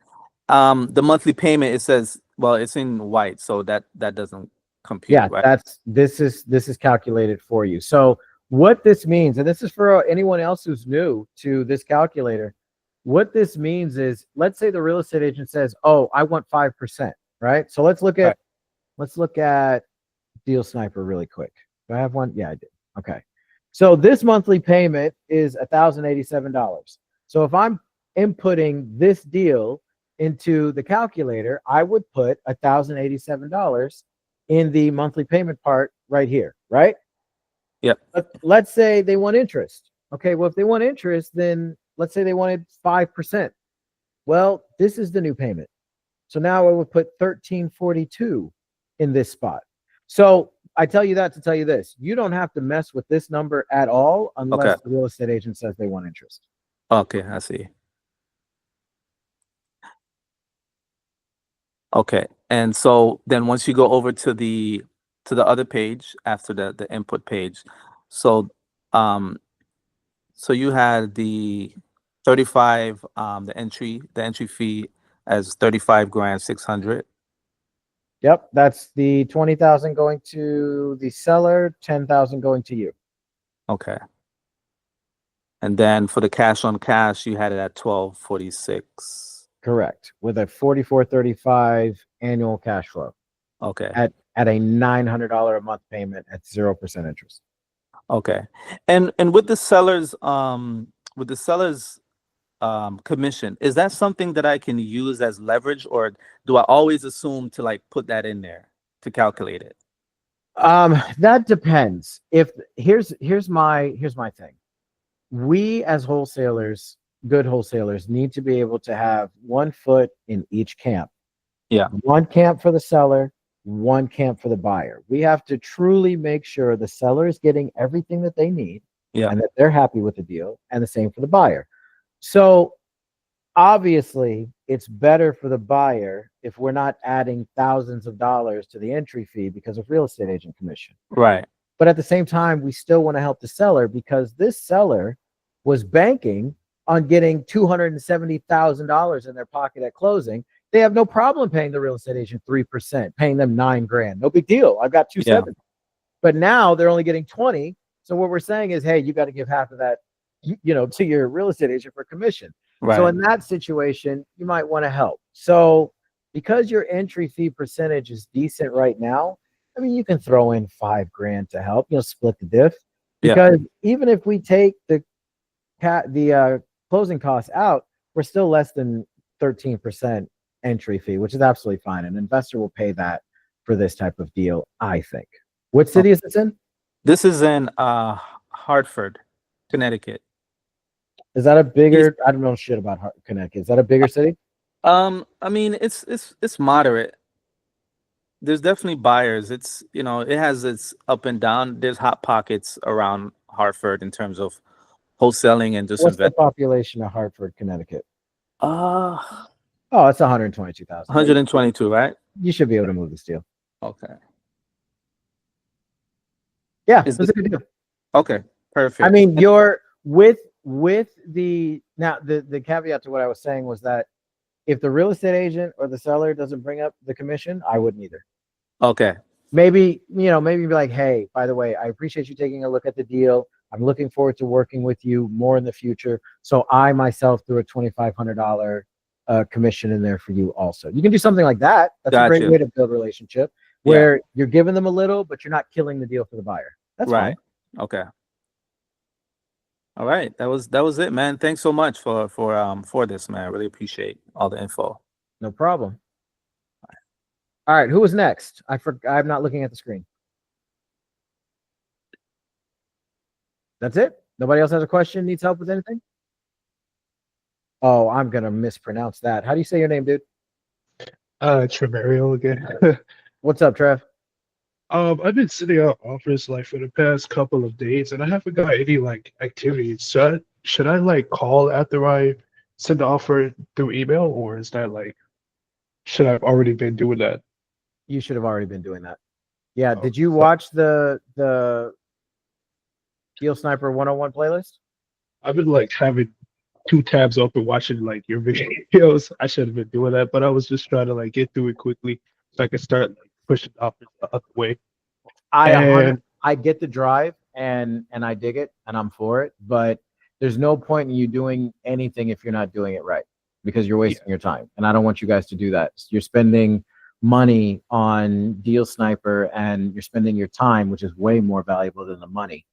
The monthly payment, it says, well, it's in white, so that doesn't compute, Yeah, right? this is calculated for you. So what this means, and this is for anyone else who's new to this calculator, what this means is, let's say the real estate agent says, "Oh, I want 5%," right? So let's look at Deal Sniper really quick. Do I have one? Yeah, I did. Okay. So this monthly payment is $1,087. So if I'm inputting this deal into the calculator, I would put $1,087 in the monthly payment part right here, right? Yep. Let's say they want interest. Okay, well, if they want interest, then let's say they wanted 5%. Well, this is the new payment. So now I would put 1342 in this spot. So I tell you that to tell you this: you don't have to mess with this number at all unless the real estate agent says they want interest. Okay, I see. Okay, and so then once you go over to the other page after the input page, so so you had the 35 the entry fee as 35 grand 600. Yep, that's the 20,000 going to the seller, 10,000 going to you. Okay. And then for the cash on cash, you had it at 1246. Correct, with a 4435 annual cash flow. Okay. At a $900 a month payment at 0% interest. Okay. And with the seller's commission, is that something that I can use as leverage, or do I always assume to like put that in there? to calculate it? That depends. If here's my thing. We as wholesalers, good wholesalers, need to be able to have 1 foot in each camp. Yeah. 1 camp for the seller, 1 camp for the buyer. We have to truly make sure the seller is getting everything that they need, Yeah. and that they're happy with the deal, and the same for the buyer. So obviously, it's better for the buyer if we're not adding thousands of dollars to the entry fee because of real estate agent commission. Right. But at the same time, we still want to help the seller, because this seller was banking on getting $270,000 in their pocket at closing. They have no problem paying the real estate agent 3%, paying them $9,000. No big deal. I've got 270. But now they're only getting 20. So what we're saying is, hey, you got to give half of that, to your real estate agent for commission. Right. So in that situation, you might want to help. So because your entry fee percentage is decent right now, I mean, you can throw in $5,000 to help, split the diff. Because even if we take the closing costs out, we're still less than 13% entry fee, which is absolutely fine. An investor will pay that for this type of deal, I think. What city is this in? This is in Hartford, Connecticut. Is that a bigger? I don't know shit about Connecticut. Is that a bigger city? I mean, it's moderate. There's definitely buyers. It's it has its up and down. There's hot pockets around Hartford in terms of wholesaling and just What's the population of Hartford, Connecticut? Oh, it's 122,000. 122, right? You should be able to move this deal. Okay. Yeah, it's a good deal. Okay, perfect. I mean, you're with the caveat to what I was saying was that if the real estate agent or the seller doesn't bring up the commission, I wouldn't either. Okay. Maybe be like, hey, by the way, I appreciate you taking a look at the deal. I'm looking forward to working with you more in the future. So I myself threw a $2,500 commission in there for you also. You can do something like that. That's a great way to build a relationship where you're giving them a little, but you're not killing the deal for the buyer. That's right. Fine. Okay. All right. That was it, man. Thanks so much for this, man. I really appreciate all the info. No problem. All right. Who was next? I'm not looking at the screen. That's it? Nobody else has a question? Needs help with anything? Oh, I'm going to mispronounce that. How do you say your name, dude? Treverio again. What's up, Trev? I've been sitting out offers for the past couple of days, and I haven't got any activities. So should I call after I send the offer through email, or is that should I have already been doing that? You should have already been doing that. Yeah. Did you watch the Deal Sniper 101 playlist? I've been having 2 tabs open watching your videos. I should have been doing that, but I was just trying to get through it quickly so I could start pushing offers the other way. I get the drive and I dig it and I'm for it, but there's no point in you doing anything if you're not doing it right, because you're wasting your time. And I don't want you guys to do that. You're spending money on Deal Sniper and you're spending your time, which is way more valuable than the money,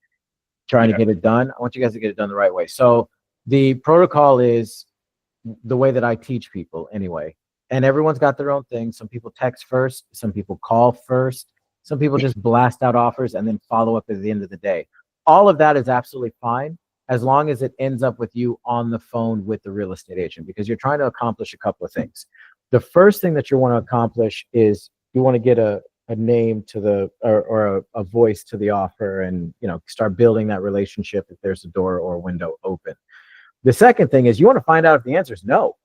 trying to get it done. I want you guys to get it done the right way. So the protocol is the way that I teach people anyway. And everyone's got their own thing. Some people text first. Some people call first. Some people just blast out offers and then follow up at the end of the day. All of that is absolutely fine as long as it ends up with you on the phone with the real estate agent, because you're trying to accomplish a couple of things. The first thing that you want to accomplish is you want to get a name to the or a voice to the offer, and start building that relationship if there's a door or a window open. The second thing is you want to find out if the answer is no,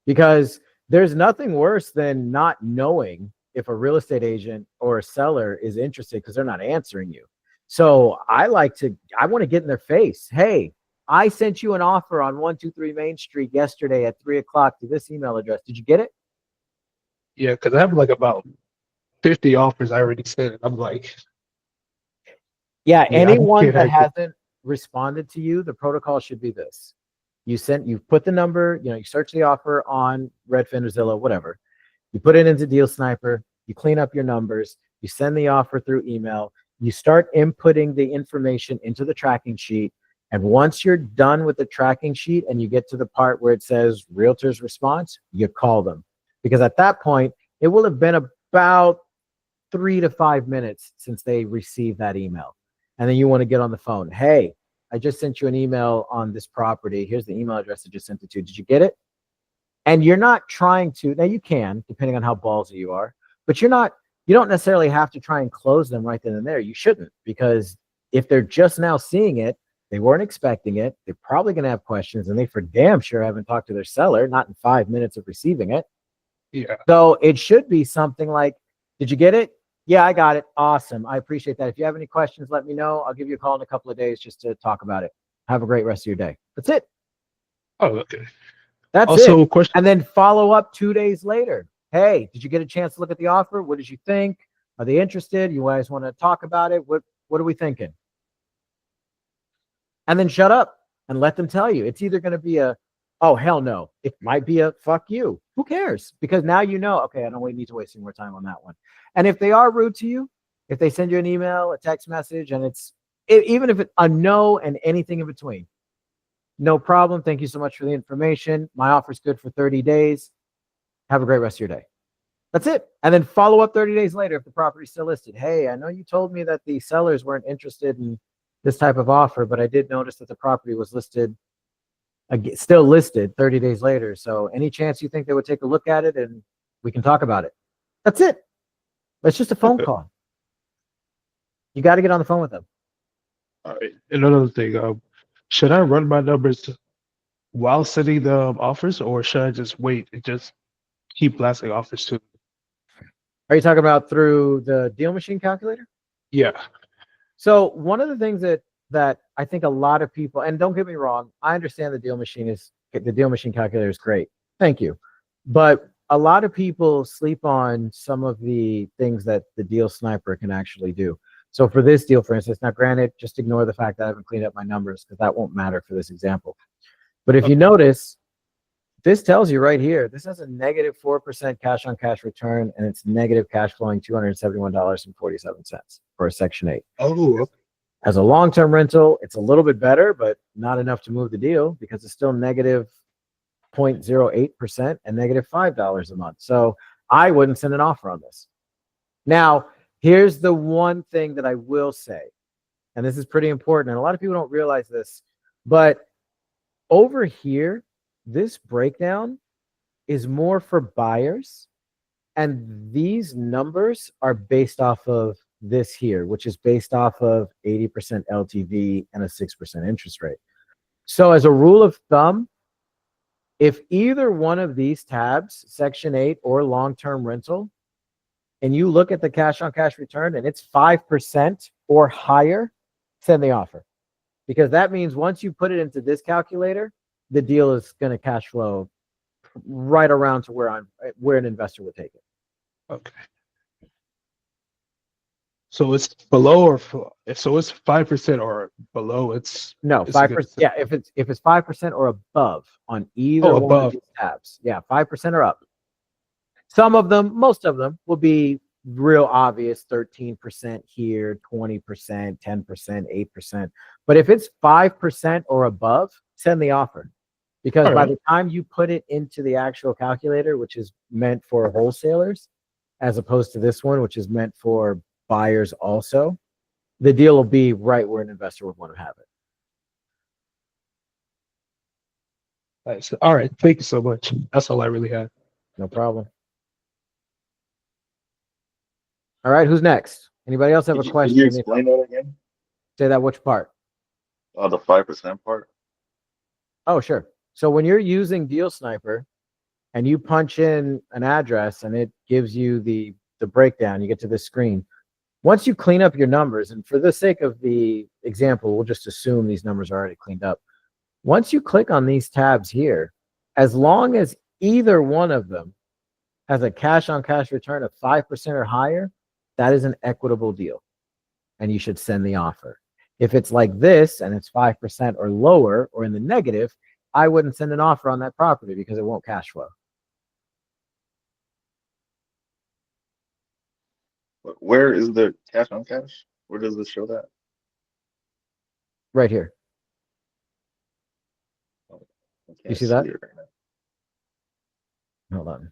because there's nothing worse than not knowing if a real estate agent or a seller is interested because they're not answering you. So I want to get in their face. Hey, I sent you an offer on 123 Main Street yesterday at 3:00 to this email address. Did you get it? Yeah, because I have about 50 offers I already sent. I'm anyone that hasn't responded to you, the protocol should be this. You put the number, you search the offer on Redfin or Zillow, whatever. You put it into Deal Sniper, you clean up your numbers, you send the offer through email, you start inputting the information into the tracking sheet. And once you're done with the tracking sheet and you get to the part where it says realtor's response, you call them. Because at that point, it will have been about 3 to 5 minutes since they received that email. And then you want to get on the phone. Hey, I just sent you an email on this property. Here's the email address I just sent it to. Did you get it? And you're not trying to, now you can, depending on how ballsy you are, but you don't necessarily have to try and close them right then and there. You shouldn't, because if they're just now seeing it, they weren't expecting it, they're probably going to have questions, and they for damn sure haven't talked to their seller, not in 5 minutes of receiving it. Yeah. So it should be something like, did you get it? Yeah, I got it. Awesome. I appreciate that. If you have any questions, let me know. I'll give you a call in a couple of days just to talk about it. Have a great rest of your day. That's it. Oh, okay. That's Also, it. question. And then follow up 2 days later. Hey, did you get a chance to look at the offer? What did you think? Are they interested? You guys want to talk about it? What are we thinking? And then shut up and let them tell you. It's either going to be a, oh, hell no. It might be a fuck you. Who cares? Because now you know, okay, I don't need to waste any more time on that one. And if they are rude to you, if they send you an email, a text message, and even if it's a no and anything in between, no problem. Thank you so much for the information. My offer's good for 30 days. Have a great rest of your day. That's it. And then follow up 30 days later if the property's still listed. Hey, I know you told me that the sellers weren't interested in this type of offer, but I did notice that the property was listed, still listed 30 days later. So any chance you think they would take a look at it and we can talk about it? That's it. It's just a phone call. You got to get on the phone with them. All right. Another thing. Should I run my numbers while sending the offers, or should I just wait and just keep blasting offers too? Are you talking about through the deal machine calculator? Yeah. So one of the things that I think a lot of people, and don't get me wrong, I understand the deal machine calculator is great. Thank you. But a lot of people sleep on some of the things that the deal sniper can actually do. So for this deal, for instance, now granted, just ignore the fact that I haven't cleaned up my numbers because that won't matter for this example. But if you notice, this tells you right here, this has a negative 4% cash on cash return, and it's negative cash flowing $271.47 for a Section 8. Oh, As a long-term rental, it's a little bit better, but not enough to move the deal because it's still negative 0.08% and negative $5 a month. So I wouldn't send an offer on this. Now, here's the one thing that I will say, and this is pretty important, and a lot of people don't realize this, but over here, this breakdown is more for buyers, and these numbers are based off of this here, which is based off of 80% LTV and a 6% interest rate. So as a rule of thumb, if either one of these tabs, Section 8 or long-term rental, and you look at the cash on cash return and it's 5% or higher, send the offer. Because that means once you put it into this calculator, the deal is going to cash flow right around to where an investor would take it. okay. So it's below, or so it's 5% or below. It's 5%. Yeah, if it's 5% or above on either one of these tabs, 5% or up. Some of them, most of them, will be real obvious: 13% here, 20%, 10%, 8%. But if it's 5% or above, send the offer. Because by the time you put it into the actual calculator, which is meant for wholesalers, as opposed to this one, which is meant for buyers also, the deal will be right where an investor would want to have it. Nice. All right. Thank you so much. That's all I really had. No problem. All right. Who's next? Anybody else have a question? Can you explain that again? Say that which part? The 5% part. Oh, sure. So when you're using Deal Sniper and you punch in an address and it gives you the breakdown, you get to this screen. Once you clean up your numbers, and for the sake of the example, we'll just assume these numbers are already cleaned up. Once you click on these tabs here, as long as either one of them has a cash on cash return of 5% or higher, that is an equitable deal. And you should send the offer. If it's like this and it's 5% or lower or in the negative, I wouldn't send an offer on that property because it won't cash flow. Where is the cash on cash? Where does this show that? Right here. You see that? Right now. Hold on.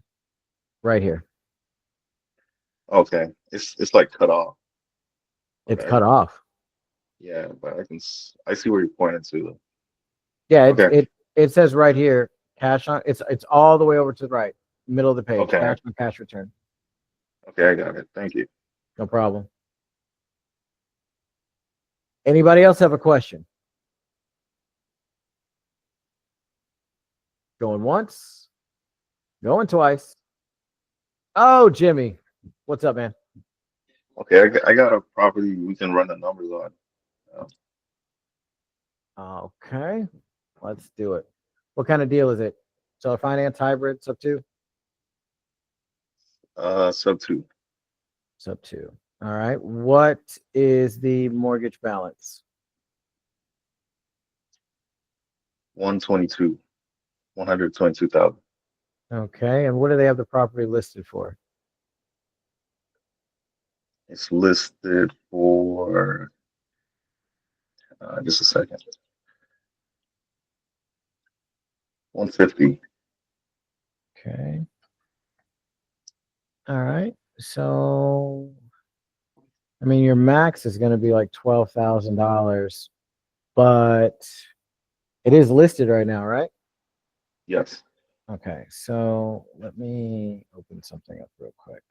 Right here. Okay, it's like cut off. It's Okay. cut off. Yeah, but I see where you're pointing to. Yeah, Okay. it says right here, cash on. It's all the way over to the right, middle of the page. Okay. Cash on cash return. Okay, I got it. Thank you. No problem. Anybody else have a question? Going once, going twice. Oh, Jimmy, what's up, man? Okay, I got a property we can run the numbers on. Okay, let's do it. What kind of deal is it? Seller finance, hybrid, Sub2? Sub2, Sub2. All right. What is the mortgage balance? 122,000. Okay. And what do they have the property listed for? It's listed for just a second. 150. Okay. All right. So, I mean, your max is going to be like $12,000, but it is listed right now, right? Yes. Okay. So let me open something up real quick.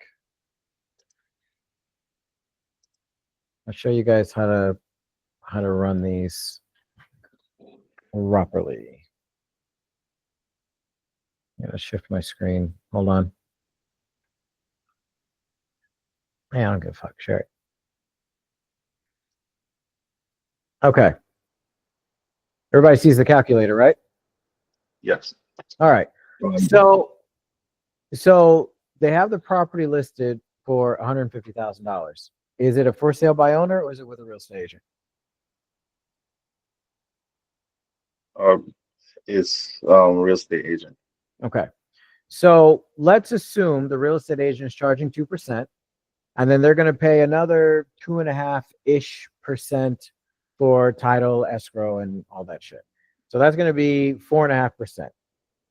I'll show you guys how to run these properly. I'm gonna shift my screen. Hold on. Man, I don't give a fuck. Share it. Okay. Everybody sees the calculator, right? Yes. All right. Go ahead. So they have the property listed for $150,000. Is it a for sale by owner or is it with a real estate agent? It's real estate agent. Okay. So let's assume the real estate agent is charging 2%, and then they're going to pay another 2.5-ish% for title, escrow, and all that shit. So that's going to be 4.5%.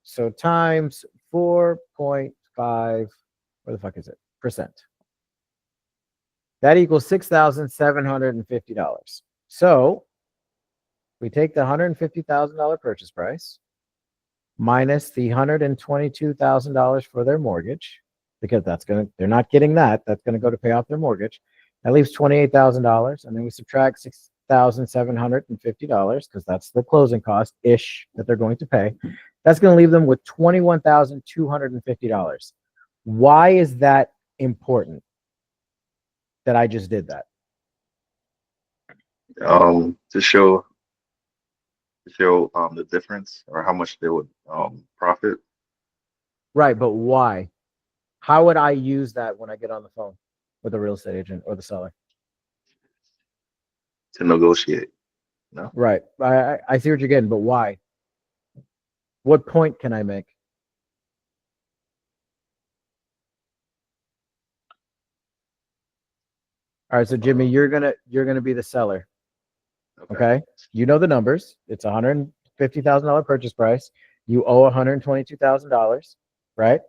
So times 4.5, where the fuck is it? Percent. That equals $6,750. So we take the $150,000 purchase price minus the $122,000 for their mortgage, because they're not getting that. That's going to go to pay off their mortgage. That leaves $28,000, and then we subtract $6,750 because that's the closing cost ish that they're going to pay. That's going to leave them with $21,250. Why is that important that I just did that? To show the difference or how much they would profit. Right, but why? How would I use that when I get on the phone with a real estate agent or the seller? To negotiate. No. Right. I see what you're getting, but why? What point can I make? All right, so Jimmy, you're gonna be the seller. Okay. You know the numbers. It's $150,000 purchase price. You owe $122,000, right?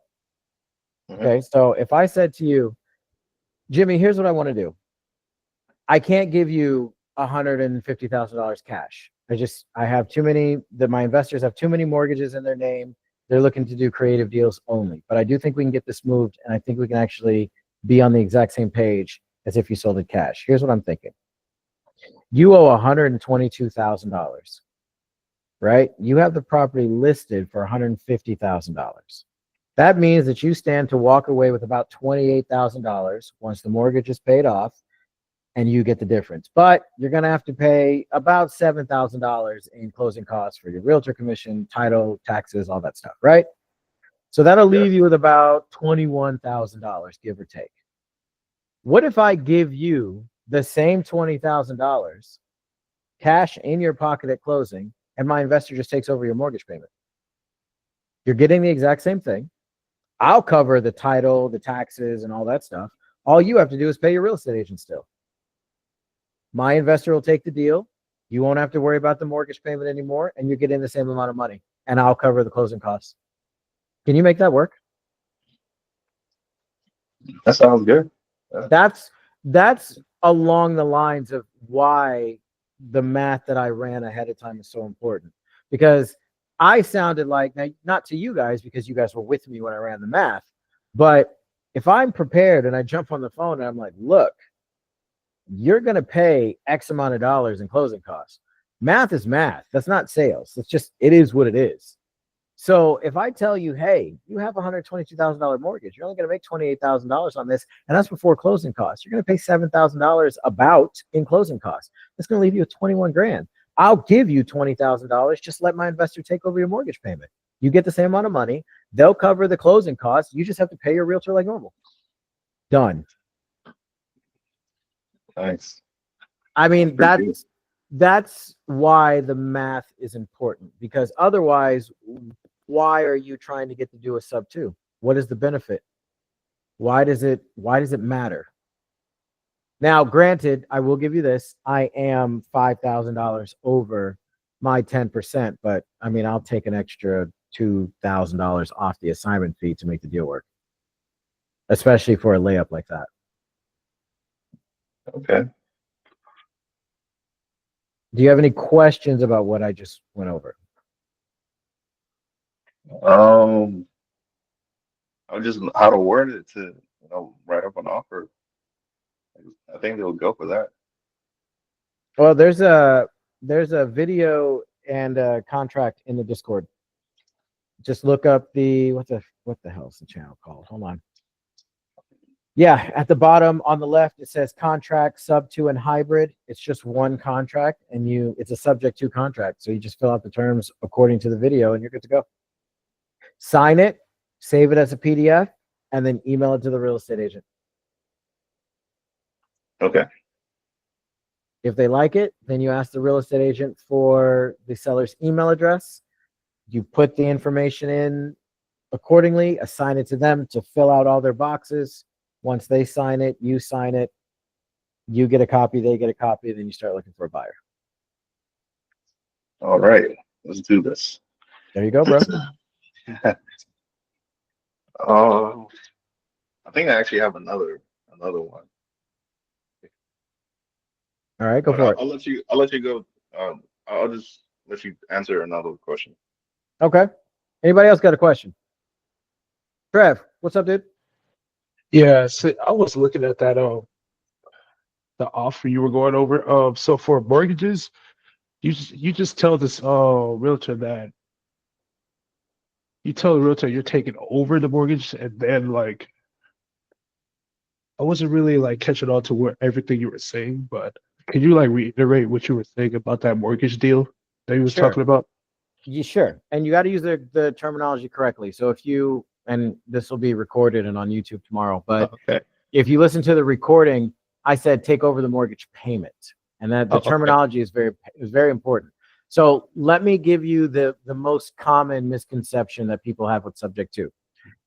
Mhm. Okay. So if I said to you, Jimmy, here's what I want to do. I can't give you $150,000 cash. I have too many, my investors have too many mortgages in their name. They're looking to do creative deals only. But I do think we can get this moved, and I think we can actually be on the exact same page as if you sold it cash. Here's what I'm thinking. You owe $122,000, right? You have the property listed for $150,000. That means that you stand to walk away with about $28,000 once the mortgage is paid off, and you get the difference. But you're going to have to pay about $7,000 in closing costs for your realtor commission, title, taxes, all that stuff, right? So that'll leave you with about $21,000, give or take. What if I give you the same $20,000 cash in your pocket at closing, and my investor just takes over your mortgage payment? You're getting the exact same thing. I'll cover the title, the taxes, and all that stuff. All you have to do is pay your real estate agent still. My investor will take the deal. You won't have to worry about the mortgage payment anymore, and you're getting the same amount of money, and I'll cover the closing costs. Can you make that work? That sounds good. That's along the lines of why the math that I ran ahead of time is so important, because I sounded like, now, not to you guys because you guys were with me when I ran the math, but if I'm prepared and I jump on the phone and I'm like, look, you're going to pay X amount of dollars in closing costs. Math is math. That's not sales. It's just, it is what it is. So if I tell you, hey, you have a $122,000 mortgage, you're only going to make $28,000 on this, and that's before closing costs. You're going to pay $7,000 about in closing costs. That's going to leave you with 21 grand. I'll give you $20,000. Just let my investor take over your mortgage payment. You get the same amount of money. They'll cover the closing costs. You just have to pay your realtor like normal. Done. Nice. I mean, that's why the math is important, because otherwise, why are you trying to get to do a sub-2? What is the benefit? Why does it matter? Now, granted, I will give you this. I am $5,000 over my 10%, but I mean, I'll take an extra $2,000 off the assignment fee to make the deal work, especially for a layup like that. Okay. Do you have any questions about what I just went over? I just how to word it to write up an offer. I think they'll go for that. Well, there's a video and a contract in the Discord. Just look up the what the hell is the channel called? Hold on. Yeah, at the bottom on the left it says contract, sub-2, and hybrid. It's just one contract, and it's a subject to contract. So you just fill out the terms according to the video, and you're good to go. Sign it, save it as a PDF, and then email it to the real estate agent. Okay. If they like it, then you ask the real estate agent for the seller's email address. You put the information in accordingly, assign it to them to fill out all their boxes. Once they sign it, you sign it, you get a copy, they get a copy, then you start looking for a buyer. All right, let's do this. There you go, bro. I think I actually have another one. All right, go for it. I'll let you go. I'll just let you answer another question. Okay. Anybody else got a question? Trev, what's up, dude? Yeah, so I was looking at that the offer you were going over. So for mortgages, you just tell this realtor that you tell the realtor you're taking over the mortgage, and then like I wasn't really like catching on to everything you were saying, but can you like reiterate what you were saying about that mortgage deal that you was talking about? Yeah, sure. And you got to use the terminology correctly. So if you, and this will be recorded and on YouTube tomorrow, but Okay. if you listen to the recording, I said take over the mortgage payment, and that the terminology is very important. So let me give you the most common misconception that people have with subject to.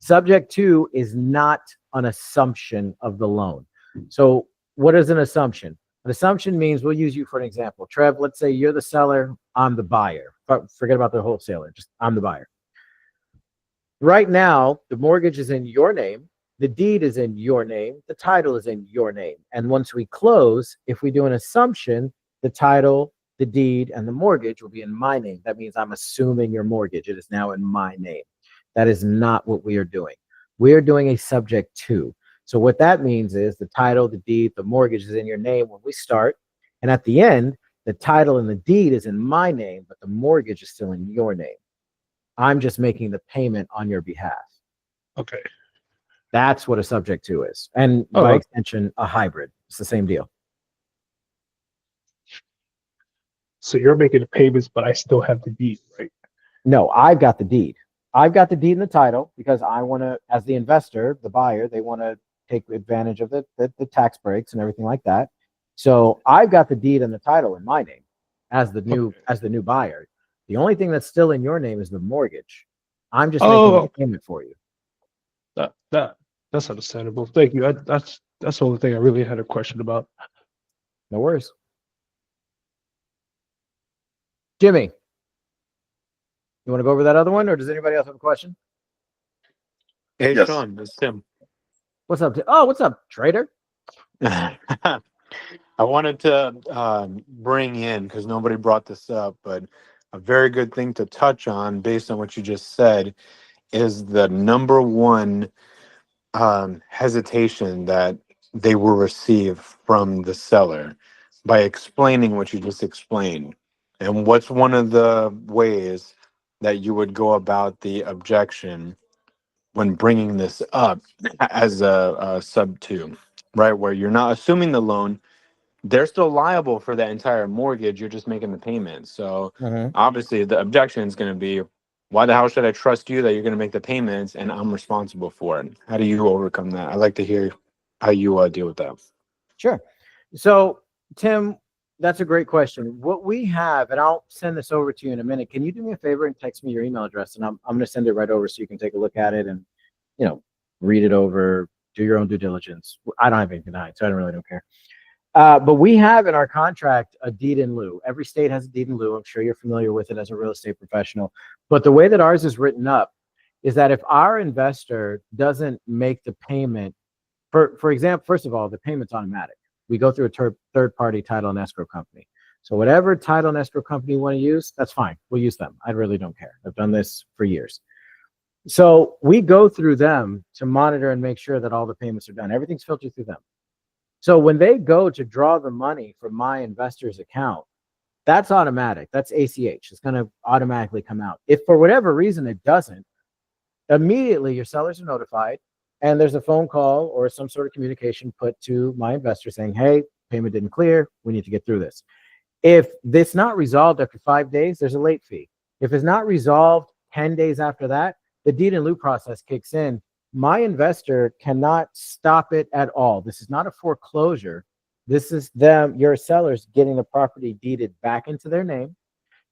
Subject to is not an assumption of the loan. So what is an assumption? An assumption means, we'll use you for an example. Trev, let's say you're the seller, I'm the buyer. Forget about the wholesaler, just I'm the buyer. Right now, the mortgage is in your name, the deed is in your name, the title is in your name. And once we close, if we do an assumption, the title, the deed, and the mortgage will be in my name. That means I'm assuming your mortgage. It is now in my name. That is not what we are doing. We are doing a subject to. So what that means is the title, the deed, the mortgage is in your name when we start. And at the end, the title and the deed is in my name, but the mortgage is still in your name. I'm just making the payment on your behalf. Okay. That's what a subject to is. And by extension, a hybrid. It's the same deal. So you're making the payments, but I still have the deed, right? No, I've got the deed. I've got the deed and the title because I want to, as the investor, the buyer, they want to take advantage of the tax breaks and everything like that. So I've got the deed and the title in my name as the new buyer. The only thing that's still in your name is the mortgage. I'm just making the payment for you. That's understandable. Thank you. That's the only thing I really had a question about. No worries. Jimmy, you want to go over that other one, or does anybody else have a question? Hey, Yes. Sean, it's Tim. What's up? Oh, what's up, trader? I wanted to bring in, because nobody brought this up, but a very good thing to touch on based on what you just said is the number one hesitation that they will receive from the seller by explaining what you just explained. And what's one of the ways that you would go about the objection when bringing this up as a sub-2, right? Where you're not assuming the loan, they're still liable for that entire mortgage. You're just making the payment. So Mhm. obviously the objection is going to be, why the hell should I trust you that you're going to make the payments and I'm responsible for it? How do you overcome that? I'd like to hear how you deal with that. Sure. So, Tim, that's a great question. What we have, and I'll send this over to you in a minute. Can you do me a favor and text me your email address, and I'm going to send it right over so you can take a look at it and, you know, read it over, do your own due diligence. I don't have anything to hide, so I don't care. But we have in our contract a deed in lieu. Every state has a deed in lieu. I'm sure you're familiar with it as a real estate professional. But the way that ours is written up is that if our investor doesn't make the payment, for example, first of all, the payment's automatic. We go through a third-party title and escrow company. So whatever title and escrow company you want to use, that's fine. We'll use them. I really don't care. I've done this for years. So we go through them to monitor and make sure that all the payments are done. Everything's filtered through them. So when they go to draw the money from my investor's account, that's automatic. That's ACH. It's going to automatically come out. If for whatever reason it doesn't, immediately your sellers are notified and there's a phone call or some sort of communication put to my investor saying, hey, payment didn't clear. We need to get through this. If it's not resolved after 5 days, there's a late fee. If it's not resolved 10 days after that, the deed in lieu process kicks in. My investor cannot stop it at all. This is not a foreclosure. This is them, your sellers, getting the property deeded back into their name.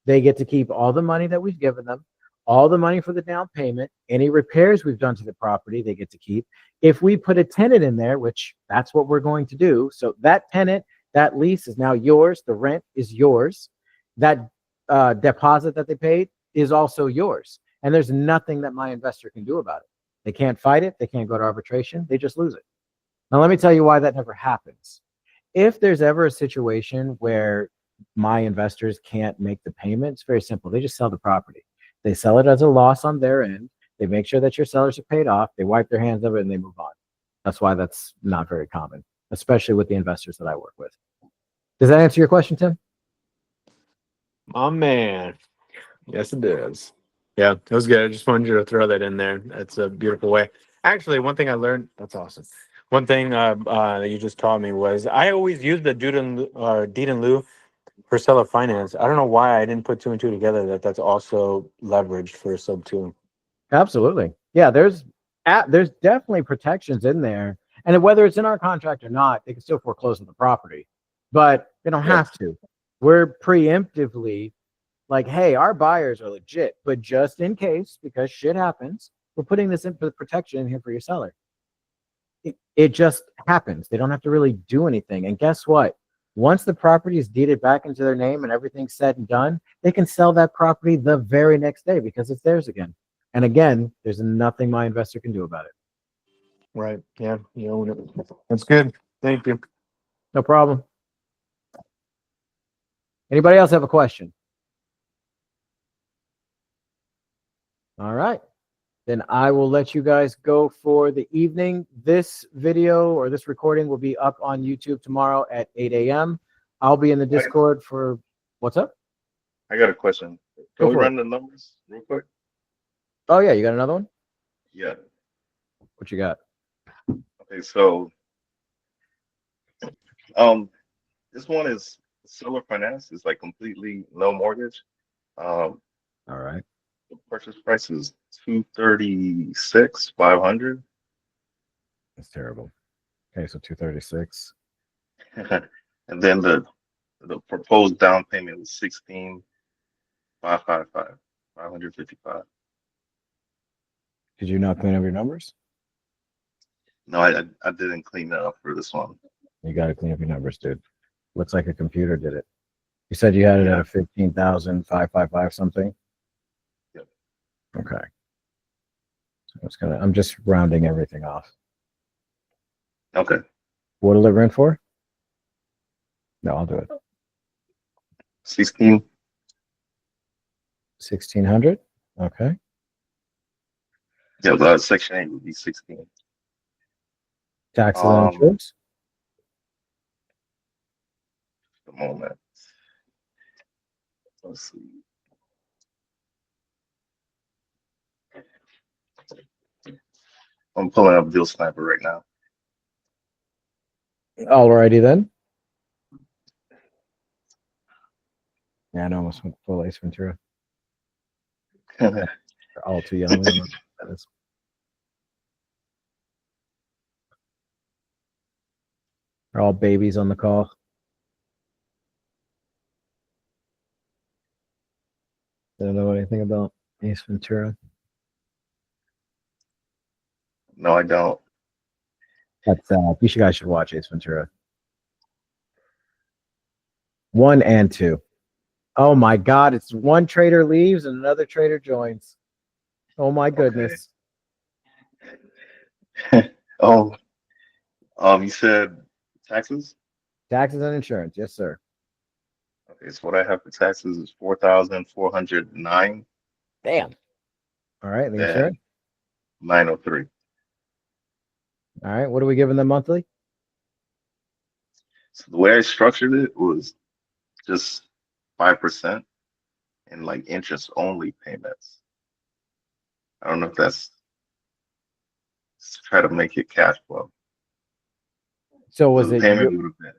They get to keep all the money that we've given them, all the money for the down payment, any repairs we've done to the property, they get to keep. If we put a tenant in there, which that's what we're going to do, so that tenant, that lease is now yours. The rent is yours. That deposit that they paid is also yours. And there's nothing that my investor can do about it. They can't fight it. They can't go to arbitration. They just lose it. Now, let me tell you why that never happens. If there's ever a situation where my investors can't make the payment, it's very simple. They just sell the property. They sell it as a loss on their end. They make sure that your sellers are paid off. They wipe their hands of it and they move on. That's why that's not very common, especially with the investors that I work with. Does that answer your question, Tim? My man. Yes, it does. Yeah, it was good. I just wanted you to throw that in there. That's a beautiful way. Actually, one thing I learned, that's awesome. One thing that you just taught me was I always use the deed in lieu for seller finance. I don't know why I didn't put two and two together that's also leveraged for sub-2. Absolutely. Yeah, there's definitely protections in there. And whether it's in our contract or not, they can still foreclose on the property. But they don't have to. We're preemptively like, hey, our buyers are legit, but just in case, because shit happens, we're putting this in for protection in here for your seller. It just happens. They don't have to really do anything. And guess what? Once the property is deeded back into their name and everything's said and done, they can sell that property the very next day because it's theirs again. And again, there's nothing my investor can do about it. Right. Yeah, you own it. That's good. Thank you. No problem. Anybody else have a question? All right. Then I will let you guys go for the evening. This video or this recording will be up on YouTube tomorrow at 8 a.m. I'll be in the Discord for what's up? I got a question. Can we run the numbers real quick? Oh, yeah. You got another one? Yeah. What you got? Okay, so this one is seller finance. It's like completely no mortgage. All right. The purchase price is $236,500. That's terrible. Okay, so 236. And then the proposed down payment was $16,555. Did you not clean up your numbers? No, I didn't clean that up for this one. You got to clean up your numbers, dude. Looks like a computer did it. You said you had it at a 15,555 something. Yep. Okay. So I'm just rounding everything off. Okay. What will it rent for? No, I'll do it. 16. 1,600. Okay. Yeah, the section 8 would be 16. Taxes and insurance. The moment. Let's see. I'm pulling up Deal Sniper right now. Alrighty then. Yeah, I almost went full Ace Ventura. They're all too young. That is. They're all babies on the call. They don't know anything about Ace Ventura. No, I don't. That's you guys should watch Ace Ventura. 1 and 2. Oh my God! It's one trader leaves and another trader joins. Oh my goodness! Oh, you said taxes? Taxes and insurance, yes, sir. Okay, so what I have for taxes is 4,409 Damn. All right, the and insurance. 903. All right, what are we giving them monthly? So the way I structured it was just 5% and like interest only payments. I don't know if that's to try to make it cash flow. So So the payment would have been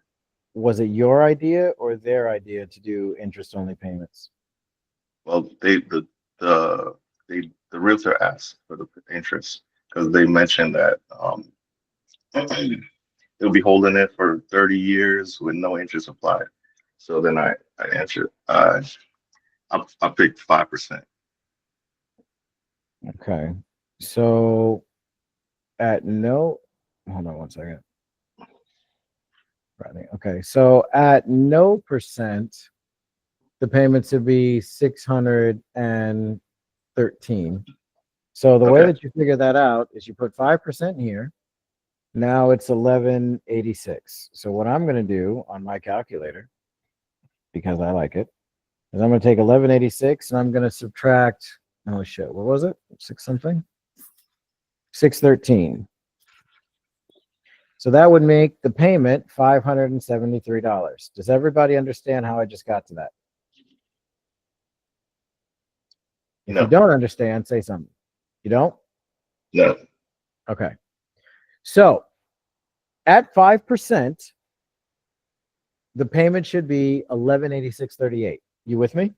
was it your idea or their idea to do interest only payments? well, the realtor asked for the interest because they mentioned that they'll be holding it for 30 years with no interest applied. So then I answered I picked 5%. Okay. So hold on one second. Okay. So at no percent, the payments would be 613. So the way Okay. that you figure that out is you put 5% here. Now it's 1186. So what I'm going to do on my calculator, because I like it, is I'm going to take 1186 and I'm going to subtract, oh shit, what was it? 6 something? 613. So that would make the payment $573. Does everybody understand how I just got to that? If No. you don't understand, say something. You don't? No. Okay. So at 5%, the payment should be $1186.38. You with me?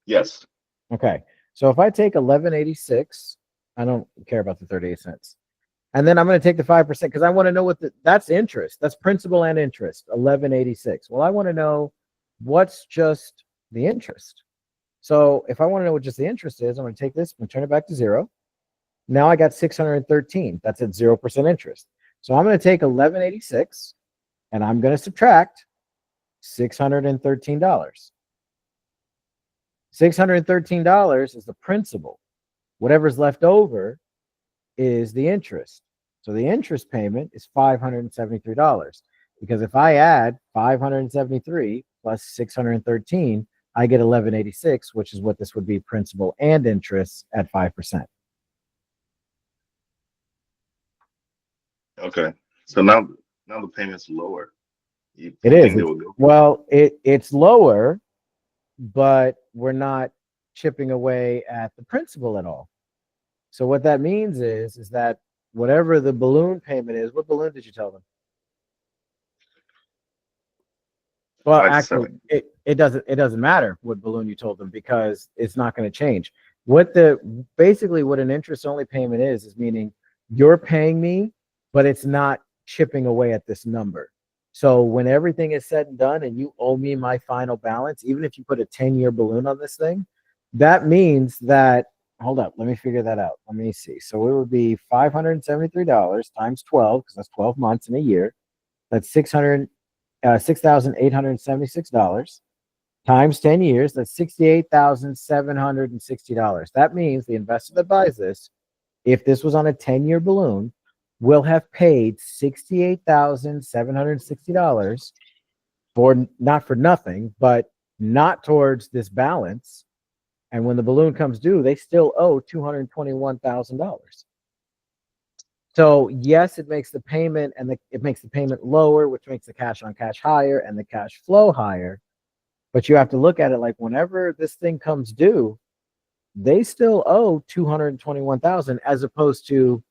Yes. Okay. So if I take 1186, I don't care about the 38 cents. And then I'm going to take the 5% because I want to know what that's interest. That's principal and interest, 1186. Well, I want to know what's just the interest. So if I want to know what just the interest is, I'm going to take this and turn it back to 0. Now I got 613. That's at 0% interest. So I'm going to take 1186 and I'm going to subtract $613. $613 is the principal. Whatever's left over is the interest. So the interest payment is $573 because if I add 573 plus 613, I get 1186, which is what this would be, principal and interest at 5%. Okay. So now the payment's lower. You It think is. they will go? Well, it's lower, but we're not chipping away at the principal at all. So what that means is that whatever the balloon payment is, what balloon did you tell them? Well, actually, it doesn't matter what balloon you told them because it's not going to change. Basically what an interest only payment is meaning you're paying me, but it's not chipping away at this number. So when everything is said and done and you owe me my final balance, even if you put a 10-year balloon on this thing, that means that, hold up, let me figure that out. Let me see. So it would be $573 times 12, because that's 12 months in a year. That's $6,876 times 10 years. That's $68,760. That means the investor that buys this if this was on a 10-year balloon, will have paid $68,760 for not for nothing, but not towards this balance. And when the balloon comes due, they still owe $221,000. So yes, it makes the payment it makes the payment lower, which makes the cash on cash higher and the cash flow higher. But you have to look at it like whenever this thing comes due, they still owe $221,000 as opposed to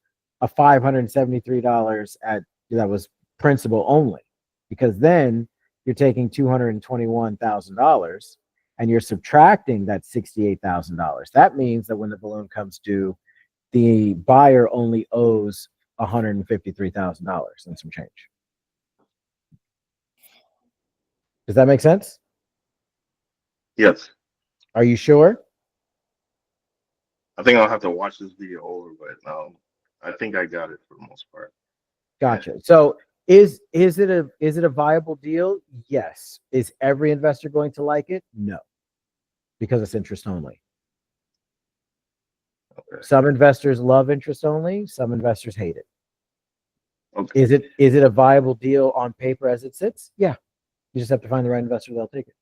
a $573 that was principal only, because then you're taking $221,000 and you're subtracting that $68,000. That means that when the balloon comes due, the buyer only owes $153,000 and some change. Does that make sense? Yes. Are you sure? I think I'll have to watch this video over, but I think I got it for the most part. Gotcha. So is it a viable deal? Yes. Is every investor going to like it? No, because it's interest only. Okay. Some investors love interest only. Some investors hate it. Okay. Is it a viable deal on paper as it sits? Yeah. You just have to find the right investor that'll take it.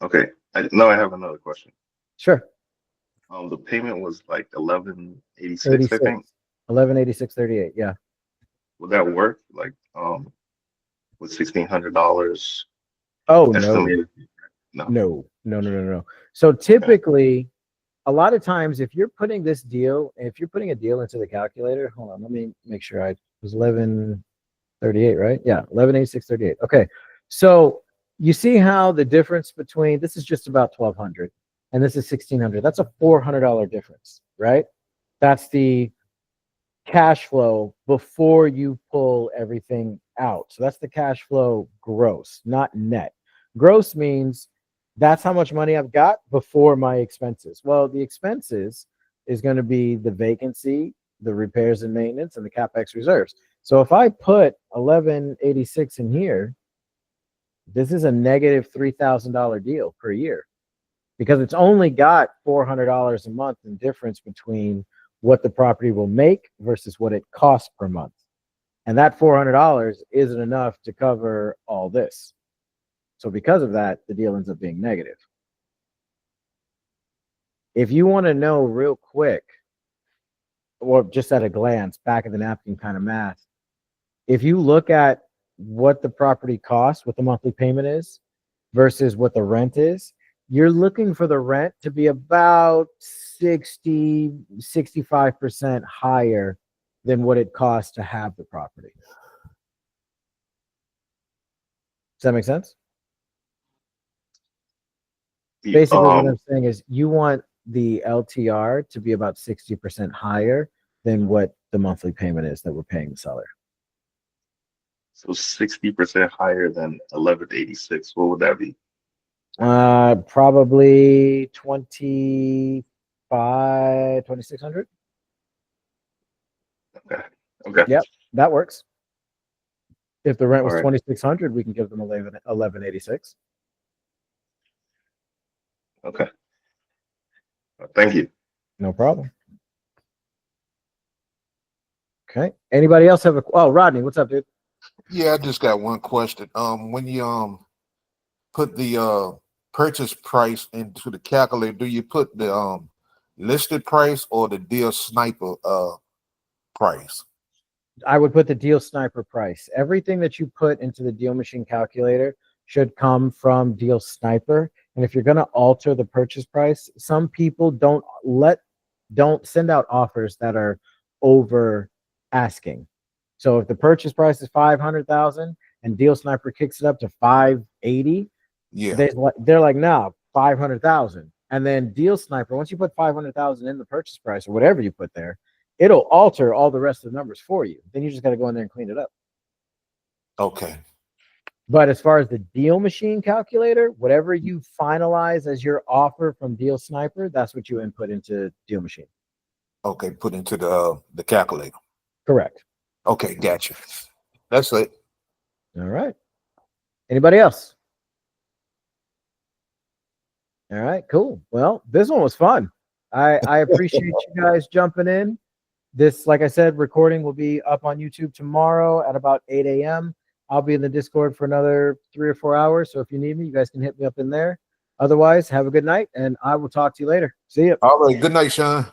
Okay. Now I have another question. Sure. The payment was like 1186, I think. 1186.38. Yeah. Would that work? Like with $1,600 Oh estimated? no. So typically, a lot of times, if you're putting a deal into the calculator, hold on, let me make sure it was 1138, right? Yeah, 1186.38. Okay, so you see how the difference between this is just about 1,200 and this is 1,600. That's a $400 difference, right? That's the cash flow before you pull everything out. So that's the cash flow gross, not net. Gross means that's how much money I've got before my expenses. Well, the expenses is going to be the vacancy, the repairs and maintenance, and the CapEx reserves. So if I put 1186 in here, this is a negative $3,000 deal per year because it's only got $400 a month in difference between what the property will make versus what it costs per month. And that $400 isn't enough to cover all this. So because of that, the deal ends up being negative. If you want to know real quick, or just at a glance, back of the napkin kind of math, if you look at what the property costs, what the monthly payment is versus what the rent is, you're looking for the rent to be about 65% higher than what it costs to have the property. Does that make sense? Basically, what I'm saying is you want the LTR to be about 60% higher than what the monthly payment is that we're paying the seller. So 60% higher than 1186. What would that be? Probably 2,600. Okay. Yep, that works. If the rent was All right. 2,600, we can give them 1186. Okay. Thank you. No problem. Okay. Anybody else have Rodney, what's up, dude? Yeah, I just got one question. When you put the purchase price into the calculator, do you put the listed price or the deal sniper price? I would put the deal sniper price. Everything that you put into the deal machine calculator should come from deal sniper. And if you're going to alter the purchase price, some people don't send out offers that are over asking. So if the purchase price is 500,000 and deal sniper kicks it up to 580, yeah, they're like, no, 500,000. And then deal sniper, once you put 500,000 in the purchase price or whatever you put there, it'll alter all the rest of the numbers for you. Then you just got to go in there and clean it up. okay. But as far as the deal machine calculator, whatever you finalize as your offer from deal sniper, that's what you input into deal machine. Okay, put into the calculator. Correct. Okay, gotcha. That's it. All right. Anybody else? All right, cool. Well, this one was fun. I appreciate you guys jumping in. This, like I said, recording will be up on YouTube tomorrow at about 8 a.m. I'll be in the Discord for another 3 or 4 hours. So if you need me, you guys can hit me up in there. Otherwise, have a good night, and I will talk to you later. See you. All right. Good night, Sean.